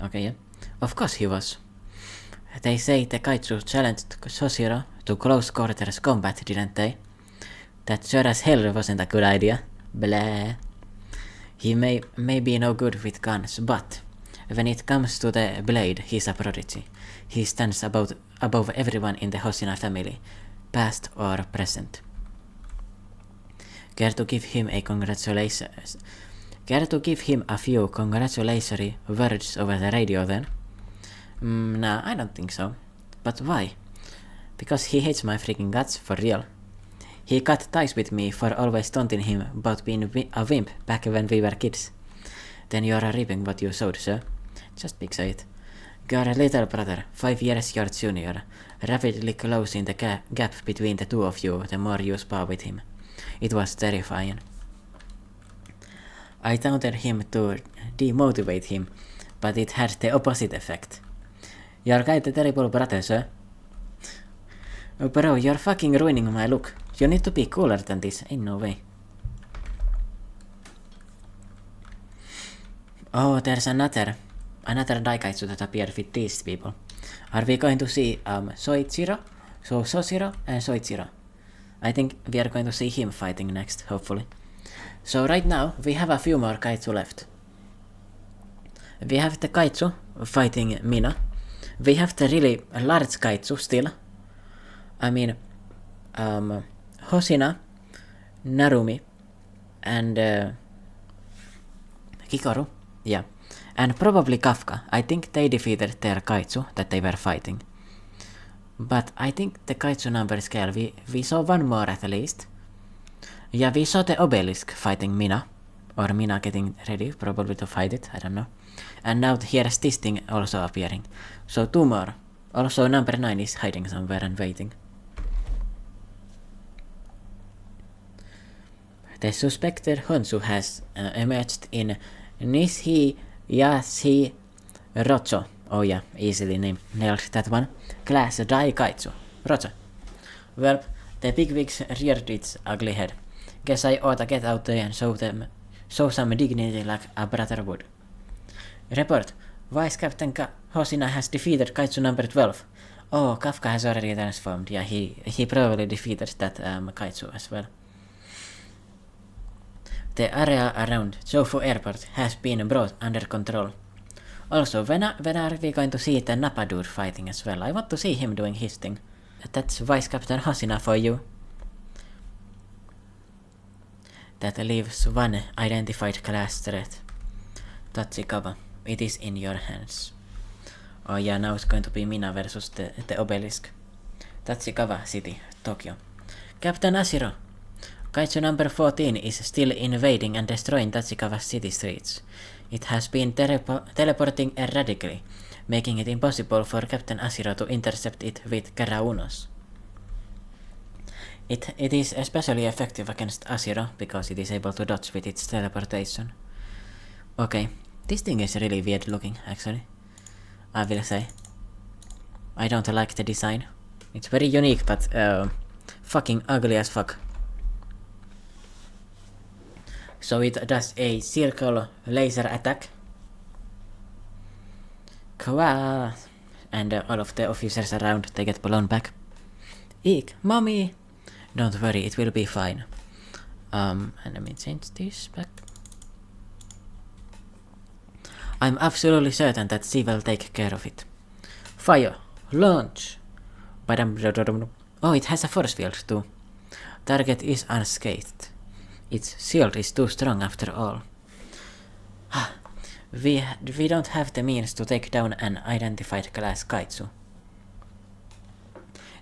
Okay, yeah. Of course he was. They say the kaiju challenged Soshiro to close quarters combat, didn't they? That sure as hell wasn't a good idea. Blah. He may be no good with guns, but when it comes to the blade, he's a prodigy. He stands above everyone in the Hoshina family, past or present. Care to give him a few congratulatory words over the radio then? Nah, I don't think so. But why? Because he hates my freaking guts, for real. He cut ties with me for always taunting him about being a wimp back when we were kids. Then you are reaping what you sowed, sir. Just picture it. Your little brother, 5 years your junior, rapidly closing the gap between the two of you the more you spar with him. It was terrifying. I taunted him to demotivate him, but it had the opposite effect. You're quite a terrible brother, sir. Oh, bro, you're fucking ruining my look. You need to be cooler than this. Ain't no way. Oh, there's another Daikaitsu that appeared with these people. Are we going to see Soichiro, Sosiro, and Soichiro? I think we are going to see him fighting next, hopefully. So right now, we have a few more Kaitsu left. We have the Kaitsu fighting Mina. We have the really large Kaitsu still. I mean, Hosina, Narumi, and Kikoru. Yeah. And probably Kafka. I think they defeated their Kaitsu that they were fighting. But I think the Kaitsu number scale, we saw one more at least. Yeah, we saw the obelisk fighting Mina. Or Mina getting ready, probably to fight it, I don't know. And now here's this thing also appearing. So 2 more. Also number 9 is hiding somewhere and waiting. The suspected Honsu has emerged in Nishi Yashi Rocho. Oh yeah, easily nailed that one. Class Daikaitsu. Rocho. Well, the bigwigs reared its ugly head. Guess I oughta get out there and show some dignity like a brother would. Report. Vice Captain Hosina has defeated Kaitsu number 12. Oh, Kafka has already transformed. Yeah, he probably defeated that Kaitsu as well. The area around Jofu Airport has been brought under control. Also, when are we going to see the Nappa dude fighting as well? I want to see him doing his thing. That's Vice Captain Hosina for you. That leaves one identified class threat. Tachikawa, it is in your hands. Oh yeah, now it's going to be Mina versus the obelisk. Tachikawa City, Tokyo. Captain Ashiro, Kaiju number 14 is still invading and destroying Tachikawa's city streets. It has been teleporting erratically, making it impossible for Captain Ashiro to intercept it with Keraunos. It is especially effective against Ashiro because it is able to dodge with its teleportation. Okay, this thing is really weird looking, actually. I will say. I don't like the design. It's very unique, but fucking ugly as fuck. So it does a circle laser attack. Kwa! And all of the officers around, they get blown back. Eek, mommy! Don't worry, it will be fine. And let me change this back. I'm absolutely certain that she will take care of it. Fire! Launch! Oh, it has a force field too. Target is unscathed. Its shield is too strong after all. We don't have the means to take down an identified class Kaitsu.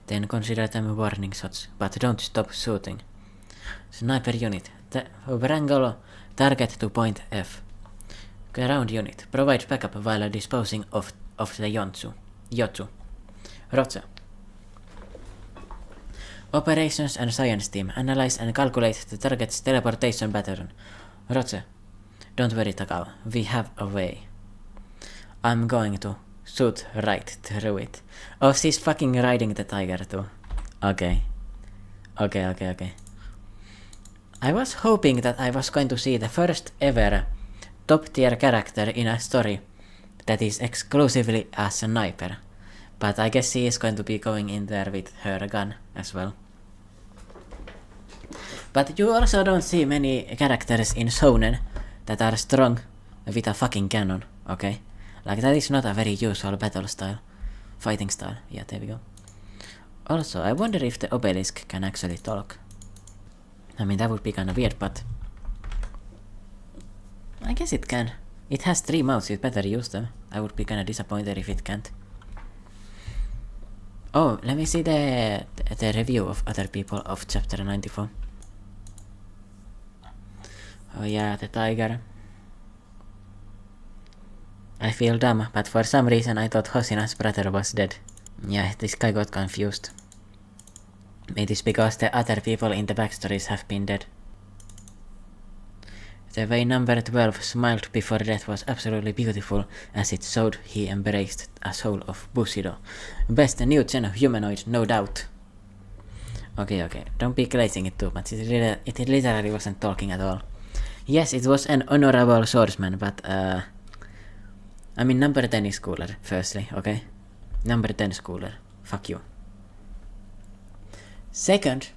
Then consider them warning shots, but don't stop shooting. Sniper unit, wrangle target to point F. Ground unit, provide backup while disposing of the Yotsu. Roger. Operations and Science Team, analyze and calculate the target's teleportation pattern. Roger. Don't worry, Takao, we have a way. I'm going to shoot right through it. Oh, she's fucking riding the tiger too. Okay. I was hoping that I was going to see the first ever top tier character in a story that is exclusively a sniper. But I guess she is going to be going in there with her gun as well. But you also don't see many characters in shonen that are strong with a fucking cannon, okay? Like, that is not a very usual battle style. Fighting style. Yeah, there we go. Also, I wonder if the obelisk can actually talk. I mean, that would be kinda weird, but I guess it can. It has 3 mouths, it better use them. I would be kinda disappointed if it can't. Oh, let me see the review of other people of chapter 94. Oh yeah, the tiger. I feel dumb, but for some reason I thought Hosina's brother was dead. Yeah, this guy got confused. It is because the other people in the backstories have been dead. The way number 12 smiled before death was absolutely beautiful, as it showed he embraced a soul of Bushido. Best new gen humanoid, no doubt. Okay, don't be glazing it too much, it literally wasn't talking at all. Yes, it was an honorable swordsman, but I mean number 10 is cooler, firstly, okay? Number 10 is cooler. Fuck you. Second,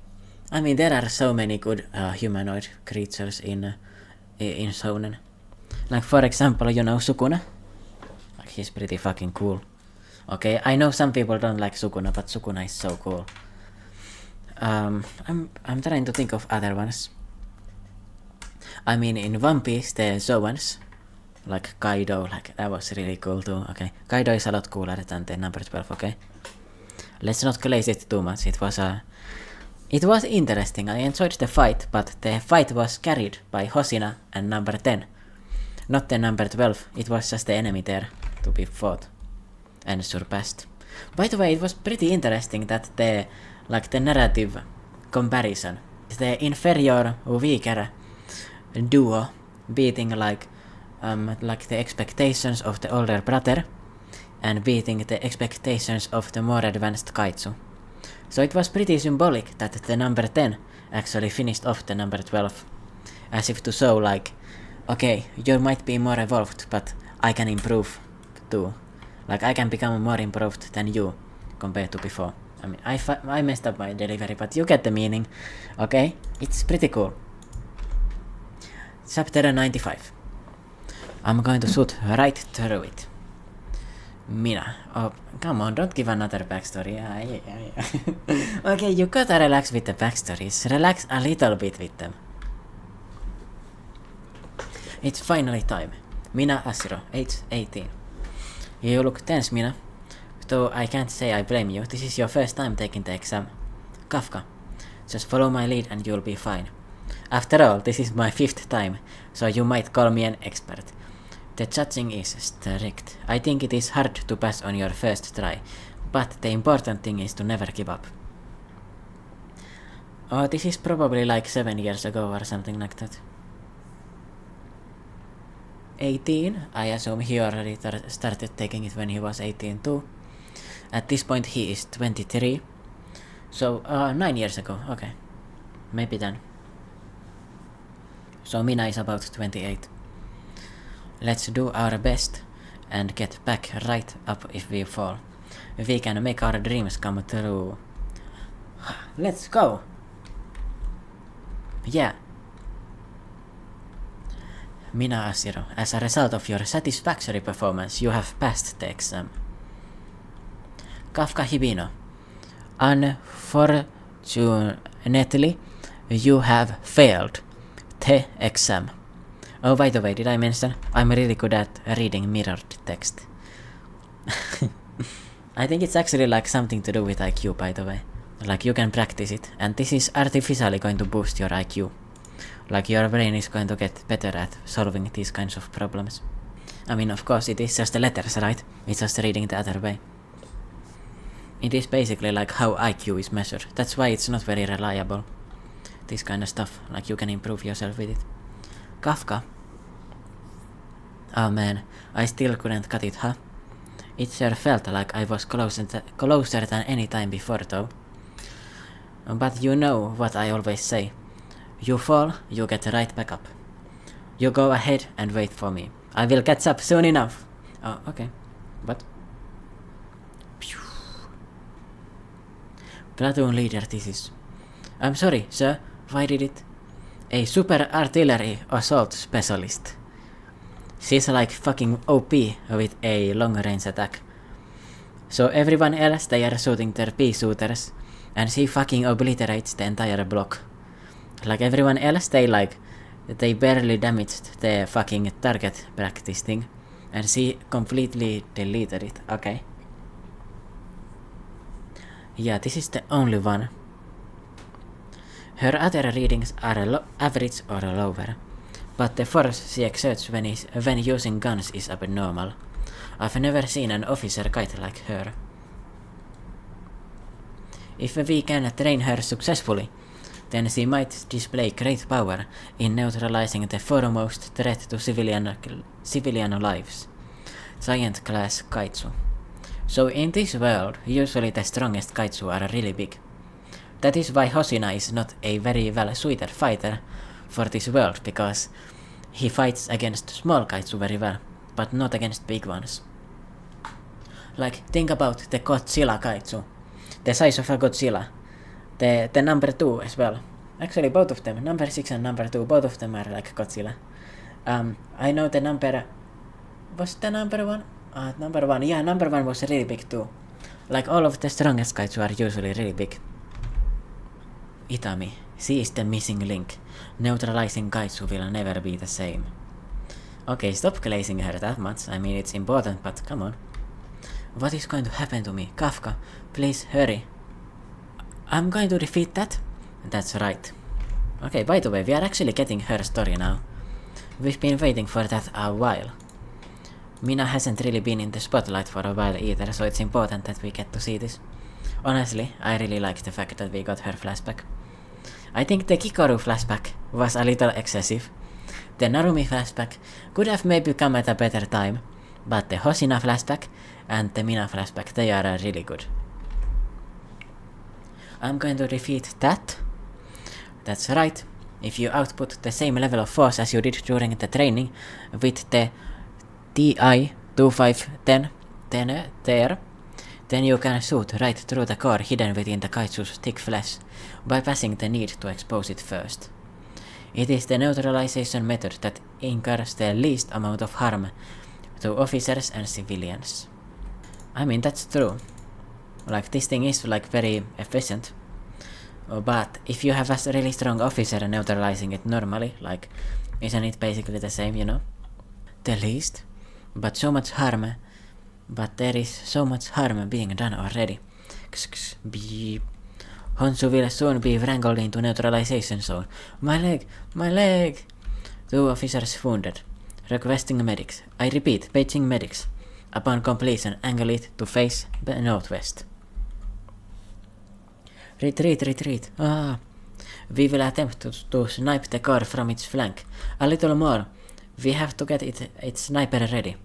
I mean there are so many good humanoid creatures in shonen. Like for example, you know Sukuna? Like he's pretty fucking cool. Okay, I know some people don't like Sukuna, but Sukuna is so cool. I'm trying to think of other ones. I mean in One Piece the Zoans, like Kaido, like that was really cool too, okay? Kaido is a lot cooler than the number 12, okay? Let's not glaze it too much, it was interesting, I enjoyed the fight, but the fight was carried by Hosina and number 10. Not the number 12, it was just the enemy there to be fought and surpassed. By the way, it was pretty interesting that the narrative comparison, the inferior, weaker duo beating like the expectations of the older brother and beating the expectations of the more advanced Kaiju. So it was pretty symbolic that the number 10 actually finished off the number 12, as if to show like, okay, you might be more evolved, but I can improve too. Like I can become more improved than you compared to before. I mean, I messed up my delivery, but you get the meaning, okay? It's pretty cool. Chapter 95. I'm going to shoot right through it. Mina. Oh, come on, don't give another backstory. Yeah. Okay, you gotta relax with the backstories. Relax a little bit with them. It's finally time. Mina Asiro, age 18. You look tense, Mina. Though I can't say I blame you, this is your first time taking the exam. Kafka. Just follow my lead and you'll be fine. After all, this is my 5th time, so you might call me an expert. The judging is strict. I think it is hard to pass on your first try, but the important thing is to never give up. Oh, this is probably like 7 years ago or something like that. 18? I assume he already started taking it when he was 18 too. At this point he is 23. So, 9 years ago, okay. Maybe then. So Mina is about 28. Let's do our best and get back right up if we fall. We can make our dreams come true. Let's go! Yeah. Mina Asiro, as a result of your satisfactory performance, you have passed the exam. Kafka Hibino, unfortunately, you have failed the exam. Oh, by the way, did I mention I'm really good at reading mirrored text? I think it's actually like something to do with IQ, by the way. Like you can practice it, and this is artificially going to boost your IQ. Like your brain is going to get better at solving these kinds of problems. I mean, of course, it is just the letters, right? It's just reading the other way. It is basically like how IQ is measured. That's why it's not very reliable. This kind of stuff, like you can improve yourself with it. Kafka. Oh man, I still couldn't cut it, huh? It sure felt like I was closer than any time before though. But you know what I always say. You fall, you get right back up. You go ahead and wait for me. I will catch up soon enough. Oh, okay. But... Platoon leader this is. I'm sorry, sir. Why did it? A super artillery assault specialist. She's like fucking OP with a long range attack. So everyone else they are shooting their pea shooters and she fucking obliterates the entire block. Like everyone else they barely damaged the fucking target practice thing and she completely deleted it. Okay. Yeah, this is the only one. Her other readings are average or lower, but the force she exerts when using guns is abnormal. I've never seen an officer quite like her. If we can train her successfully, then she might display great power in neutralizing the foremost threat to civilian lives, giant class Kaiju. So in this world, usually the strongest Kaiju are really big. That is why Hoshina is not a very well suited fighter for this world, because he fights against small Kaiju very well, but not against big ones. Like, think about the Godzilla Kaiju, the size of a Godzilla, the number 2 as well. Actually, both of them, number 6 and number 2, both of them are like Godzilla. I know the number... Was the number 1? Number 1, yeah, number 1 was really big too. Like, all of the strongest Kaiju are usually really big. Itami, she is the missing link. Neutralizing Kaiju will never be the same. Okay, stop glazing her that much. I mean, it's important, but come on. What is going to happen to me? Kafka, please hurry. I'm going to defeat that? That's right. Okay, by the way, we are actually getting her story now. We've been waiting for that a while. Mina hasn't really been in the spotlight for a while either, so it's important that we get to see this. Honestly, I really like the fact that we got her flashback. I think the Kikoru flashback was a little excessive. The Narumi flashback could have maybe come at a better time, but the Hoshina flashback and the Mina flashback, they are really good. I'm going to defeat that. That's right. If you output the same level of force as you did during the training with the TI-2510 there, then you can shoot right through the core hidden within the Kaiju's thick flesh, bypassing the need to expose it first. It is the neutralization method that incurs the least amount of harm to officers and civilians. I mean, that's true. Like, this thing is like very efficient. But if you have a really strong officer neutralizing it normally, like, isn't it basically the same, you know? The least, but so much harm. But there is so much harm being done already. Beep. Honshu will soon be wrangled into neutralization zone. My leg! My leg! 2 officers wounded. Requesting medics. I repeat, paging medics. Upon completion, angle it to face the northwest. Retreat, retreat. Ah! We will attempt to snipe the car from its flank. A little more. We have to get its sniper ready.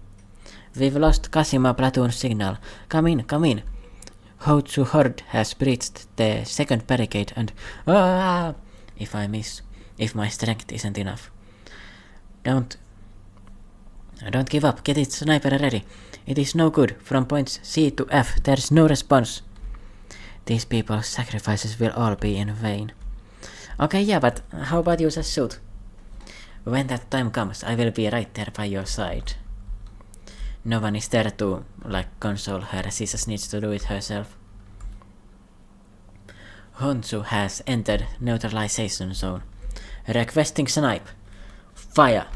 We've lost Kashima platoon signal. Come in, come in. Hotsu Horde has breached the second barricade and... Ah! If I miss. If my strength isn't enough. Don't give up. Get its sniper ready. It is no good. From points C to F, there's no response. These people's sacrifices will all be in vain. Okay, yeah, but how about you just shoot? When that time comes, I will be right there by your side. No one is there to, like, console her, she just needs to do it herself. Honshu has entered neutralization zone. Requesting snipe. Fire!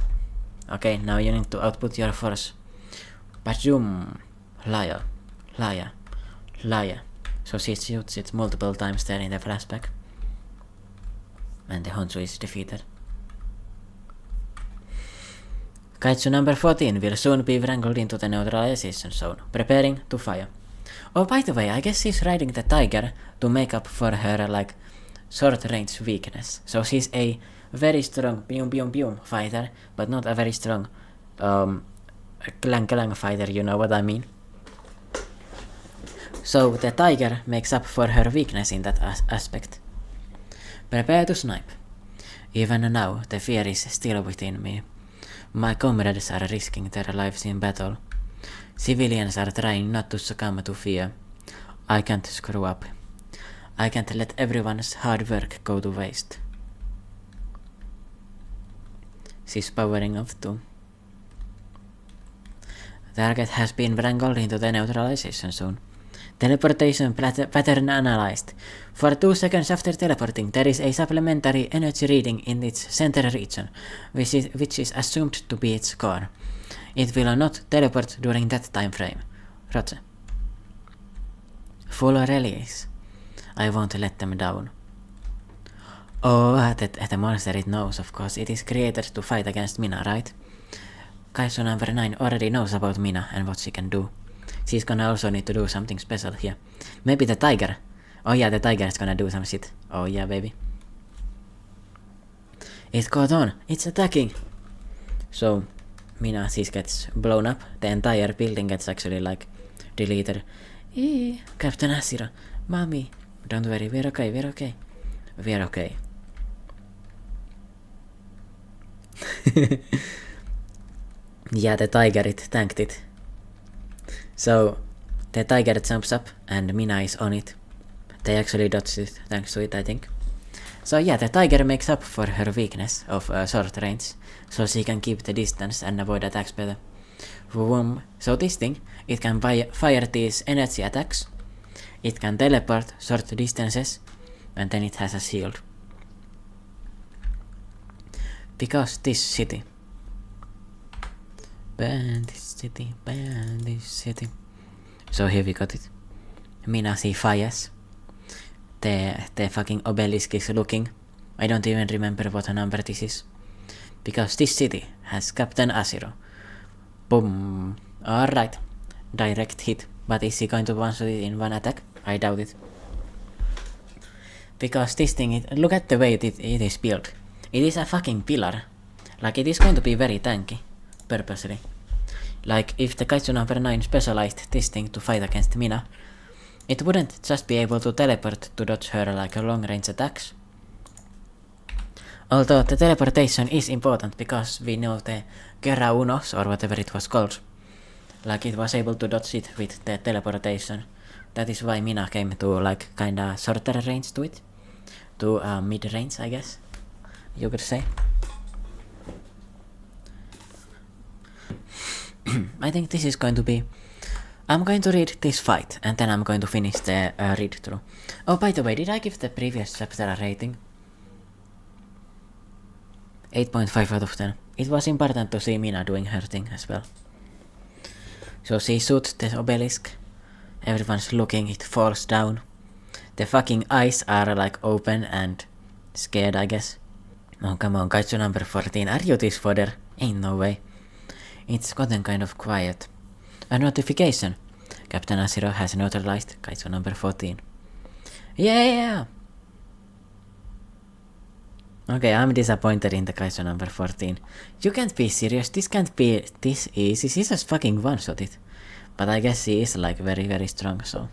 Okay, now you need to output your force. Bajum! Liar. Liar. Liar. So she shoots it multiple times there in the flashback. And the Honshu is defeated. Kaiju number 14 will soon be wrangled into the neutralization zone, preparing to fire. Oh, by the way, I guess she's riding the tiger to make up for her, like, short-range weakness. So she's a very strong bium fighter, but not a very strong clang fighter, you know what I mean. So the tiger makes up for her weakness in that aspect. Prepare to snipe. Even now, the fear is still within me. My comrades are risking their lives in battle. Civilians are trying not to succumb to fear. I can't screw up. I can't let everyone's hard work go to waste. She's powering up too. Target has been wrangled into the neutralization zone. Teleportation pattern analyzed. For 2 seconds after teleporting, there is a supplementary energy reading in its center region, which is assumed to be its core. It will not teleport during that time frame. Roger. Full release. I won't let them down. Oh, the monster it knows, of course. It is created to fight against Mina, right? Kaiju number 9 already knows about Mina and what she can do. She's gonna also need to do something special here. Maybe the tiger. Oh yeah, the tiger is gonna do some shit. Oh yeah, baby. It caught on. It's attacking. So Mina gets blown up. The entire building gets actually like deleted. Captain Asira, mommy, don't worry, we're okay. Yeah, the tiger, it tanked it. So the tiger jumps up and Mina is on it. They actually dodged it thanks to it, I think. So yeah, the tiger makes up for her weakness of short range, so she can keep the distance and avoid attacks better. Vroom. So this thing, it can fire these energy attacks, it can teleport short distances, and then it has a shield. Because this city. Bandit city. So here we got it. Mina see fires. The fucking obelisk is looking. I don't even remember what number this is. Because this city has Captain Asiro. Boom. Alright. Direct hit. But is he going to one-shot it in one attack? I doubt it. Because this thing, look at the way it is built. It is a fucking pillar. Like, it is going to be very tanky. Purposely. Like, if the Kaiju number 9 specialized this thing to fight against Mina, it wouldn't just be able to teleport to dodge her like a long-range attacks. Although the teleportation is important because we know the Guerra Unos, or whatever it was called, like it was able to dodge it with the teleportation. That is why Mina came to like kinda shorter range to it. To mid-range, I guess you could say. I think this is going to be... I'm going to read this fight, and then I'm going to finish the read-through. Oh, by the way, did I give the previous chapter a rating? 8.5 out of 10. It was important to see Mina doing her thing as well. So she shoots the obelisk. Everyone's looking, it falls down. The fucking eyes are like open and scared, I guess. Oh, come on, Kaiju number 14. Are you this fodder? Ain't no way. It's gotten kind of quiet. A notification. Captain Asiro has neutralized Kaiju number 14. Yeah! Okay, I'm disappointed in the Kaiju number 14. You can't be serious, this can't be this easy, she just fucking one-shot it. But I guess she is like very, very strong, so...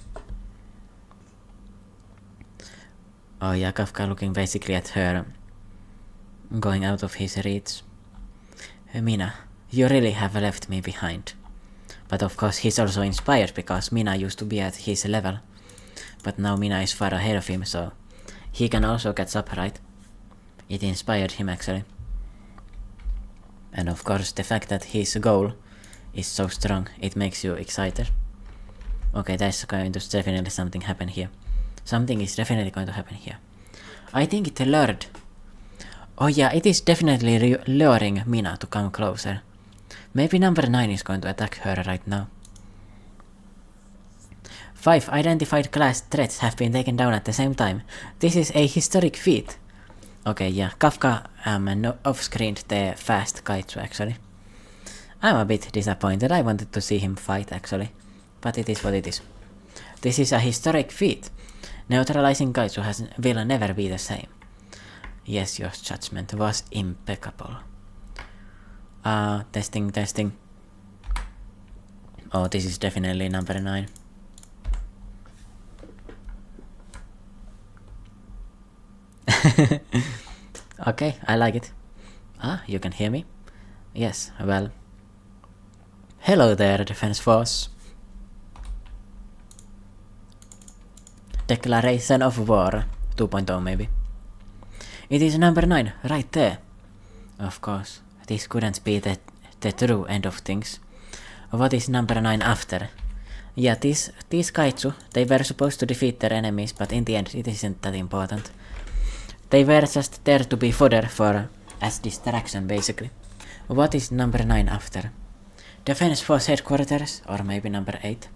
Oh yeah, Kafka looking basically at her, going out of his reach. Mina, you really have left me behind. But of course he's also inspired because Mina used to be at his level. But now Mina is far ahead of him, so he can also catch up, right? It inspired him actually. And of course the fact that his goal is so strong, it makes you excited. Okay, there's going to definitely something happen here. Something is definitely going to happen here. I think it lured. Oh yeah, it is definitely luring Mina to come closer. Maybe number 9 is going to attack her right now. 5 identified class threats have been taken down at the same time. This is a historic feat. Okay, yeah, Kafka off-screened the fast Kaiju actually. I'm a bit disappointed, I wanted to see him fight actually. But it is what it is. This is a historic feat. Neutralizing Kaiju will never be the same. Yes, your judgment was impeccable. Testing. Oh, this is definitely number 9. Okay, I like it. You can hear me? Yes, well. Hello there, Defense Force. Declaration of War 2.0 maybe. It is number 9, right there. Of course, this couldn't be the true end of things. What is number 9 after? Yeah, these Kaiju, they were supposed to defeat their enemies, but in the end it isn't that important. They were just there to be fodder for as distraction basically. What is number 9 after? Defense Force Headquarters, or maybe number 8?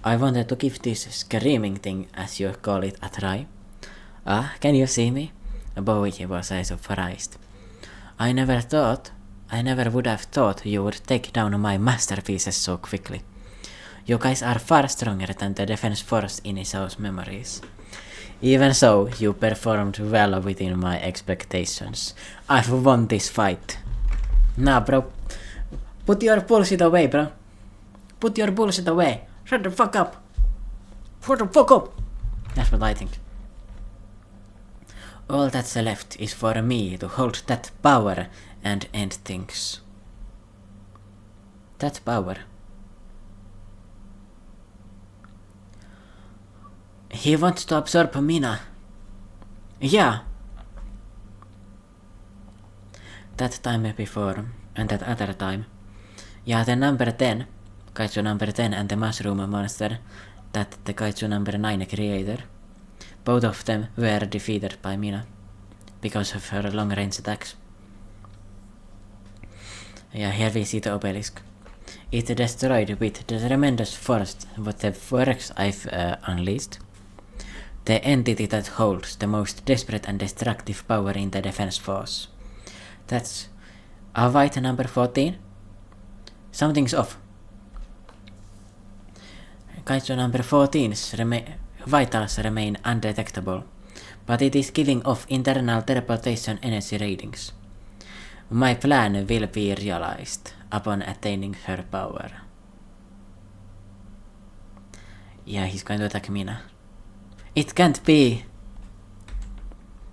I wanted to give this screaming thing, as you call it, a try. Can you see me? Boy, was I surprised. I never would have thought you would take down my masterpieces so quickly. You guys are far stronger than the Defense Force in Isao's memories. Even so, you performed well within my expectations. I've won this fight. Nah, bro. Put your bullshit away, bro. Put your bullshit away. Shut the fuck up. Shut the fuck up. That's what I think. All that's left is for me to hold that power and end things. That power. He wants to absorb Mina. Yeah. That time before, and that other time. Yeah, the number 10, Kaiju number 10 and the mushroom monster that the Kaiju number 9 created. Both of them were defeated by Mina because of her long-range attacks. Yeah, here we see the obelisk. It destroyed with the tremendous force what the works I've unleashed. The entity that holds the most desperate and destructive power in the defense force. That's a white number 14. Something's off. Kaiju number 14's vitals remain undetectable, but it is giving off internal teleportation energy readings. My plan will be realized upon attaining her power. Yeah, he's going to attack Mina. It can't be!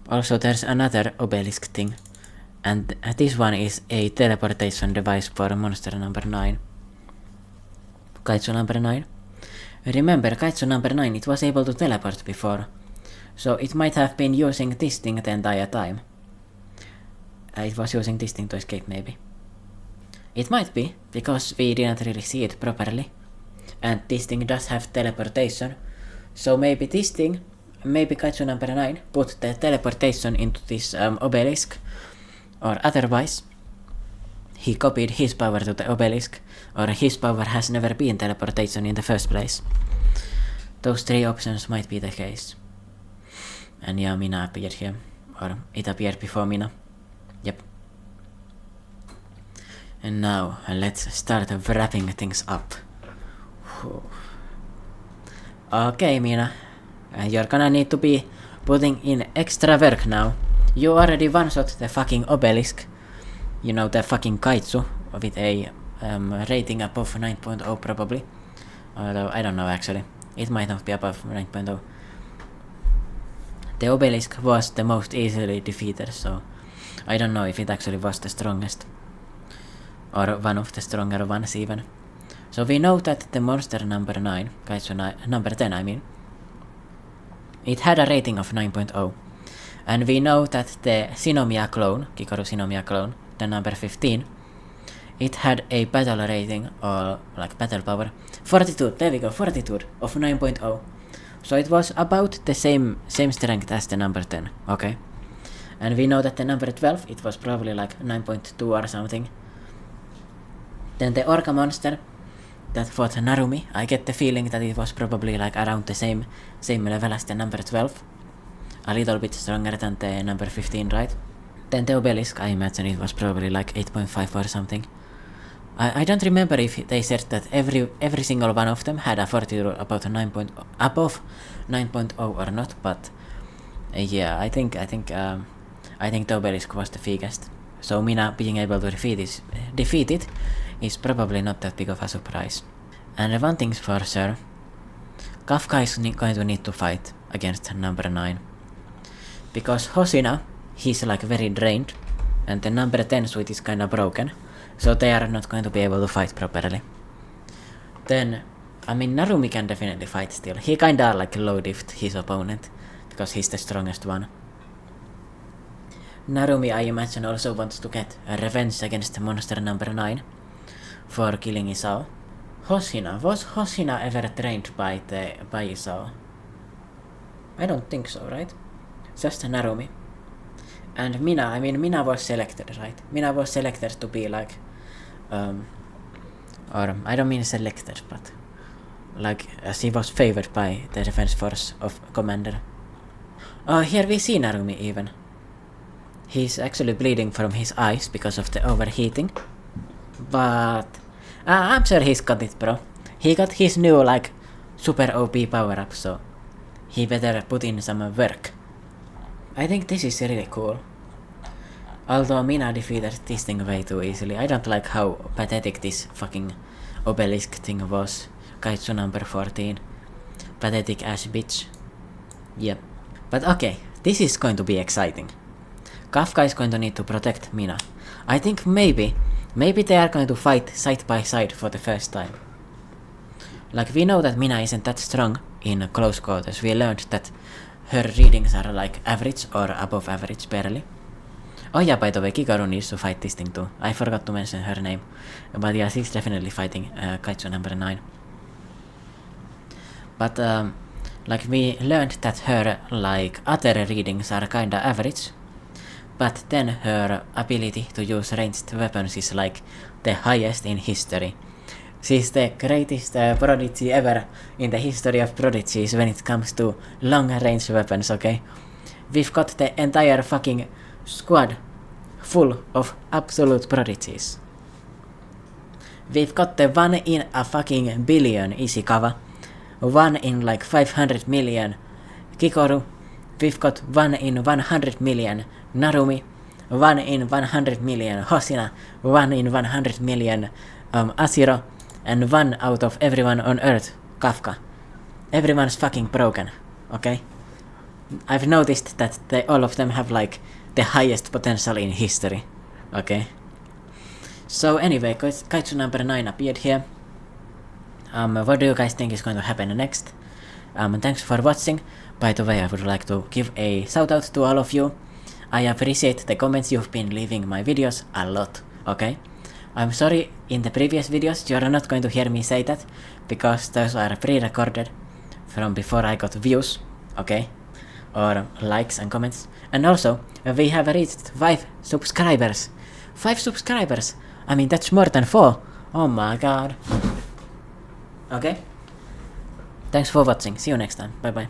Also, there's another obelisk thing, and this one is a teleportation device for monster number 9. Kaiju number 9. Remember, Kaiju number 9, it was able to teleport before, so it might have been using this thing the entire time. It was using this thing to escape, maybe. It might be, because we didn't really see it properly, and this thing does have teleportation, so maybe this thing, maybe Kaiju number 9 put the teleportation into this obelisk, or otherwise, he copied his power to the obelisk, or his power has never been teleportation in the first place. Those 3 options might be the case. And yeah, Mina appeared here, or it appeared before Mina. Yep. And now, let's start wrapping things up. Okay, Mina. You're gonna need to be putting in extra work now. You already one-shot the fucking obelisk. You know, the fucking Kaiju with a rating above 9.0 probably. Although, I don't know actually. It might not be above 9.0. The obelisk was the most easily defeated, so I don't know if it actually was the strongest. Or one of the stronger ones even. So we know that the monster number 9, Kaiju number 10 I mean, it had a rating of 9.0. And we know that the Shinomiya clone, Kikoru Shinomiya clone, the number 15, it had a battle rating, or like battle power, fortitude, there we go, fortitude of 9.0. So it was about the same strength as the number 10, okay? And we know that the number 12, it was probably like 9.2 or something. Then the Orca monster that fought Narumi, I get the feeling that it was probably like around the same level as the number 12. A little bit stronger than the number 15, right? Then the obelisk, I imagine it was probably like 8.5 or something. I don't remember if they said that every single one of them had a fortitude about above 9.0 or not, but yeah, I think the obelisk was the weakest. So Mina being able to defeat it is probably not that big of a surprise. And one thing's for sure, Kafka is going to need to fight against number 9. Because Hoshina, he's like very drained, and the number 10 suit is kinda broken, so they are not going to be able to fight properly. Then, I mean, Narumi can definitely fight still. He kinda like low-diffed his opponent, because he's the strongest one. Narumi, I imagine, also wants to get a revenge against monster number 9 for killing Isao. Hoshina, was Hoshina ever trained by Isao? I don't think so, right? Just Narumi. And Mina, I mean, Mina was selected, right? Mina was selected to be like, or I don't mean selected, but like she was favored by the defense force of commander. Here we see Narumi even. He's actually bleeding from his eyes because of the overheating. But I'm sure he's got it, bro. He got his new like super OP power up, so he better put in some work. I think this is really cool. Although Mina defeated this thing way too easily. I don't like how pathetic this fucking obelisk thing was. Kaiju number 14. Pathetic ass bitch. Yep. But okay, this is going to be exciting. Kafka is going to need to protect Mina. I think maybe they are going to fight side by side for the first time. Like, we know that Mina isn't that strong in close quarters. We learned that her readings are like average or above average barely. Oh yeah, by the way, Kikoru needs to fight this thing too. I forgot to mention her name. But yeah, she's definitely fighting Kaiju number 9. But like, we learned that her like other readings are kinda average. But then her ability to use ranged weapons is like the highest in history. She's the greatest prodigy ever in the history of prodigies when it comes to long range weapons, okay? We've got the entire fucking squad full of absolute prodigies. We've got the 1 in a fucking billion Ishikawa, 1 in like 500 million Kikoru, we've got 1 in 100 million Narumi, 1 in 100 million Hosina, 1 in 100 million Asiro, and 1 out of everyone on Earth, Kafka. Everyone's fucking broken, okay? I've noticed that all of them have like the highest potential in history, okay? So anyway, Kaiju number 9 appeared here. What do you guys think is going to happen next? Thanks for watching. By the way, I would like to give a shout out to all of you. I appreciate the comments you've been leaving my videos a lot, okay? I'm sorry, in the previous videos you're not going to hear me say that, because those are pre-recorded from before I got views, okay? Or likes and comments. And also, we have reached 5 subscribers. 5 subscribers! I mean, that's more than 4. Oh my god. Okay? Thanks for watching. See you next time. Bye bye.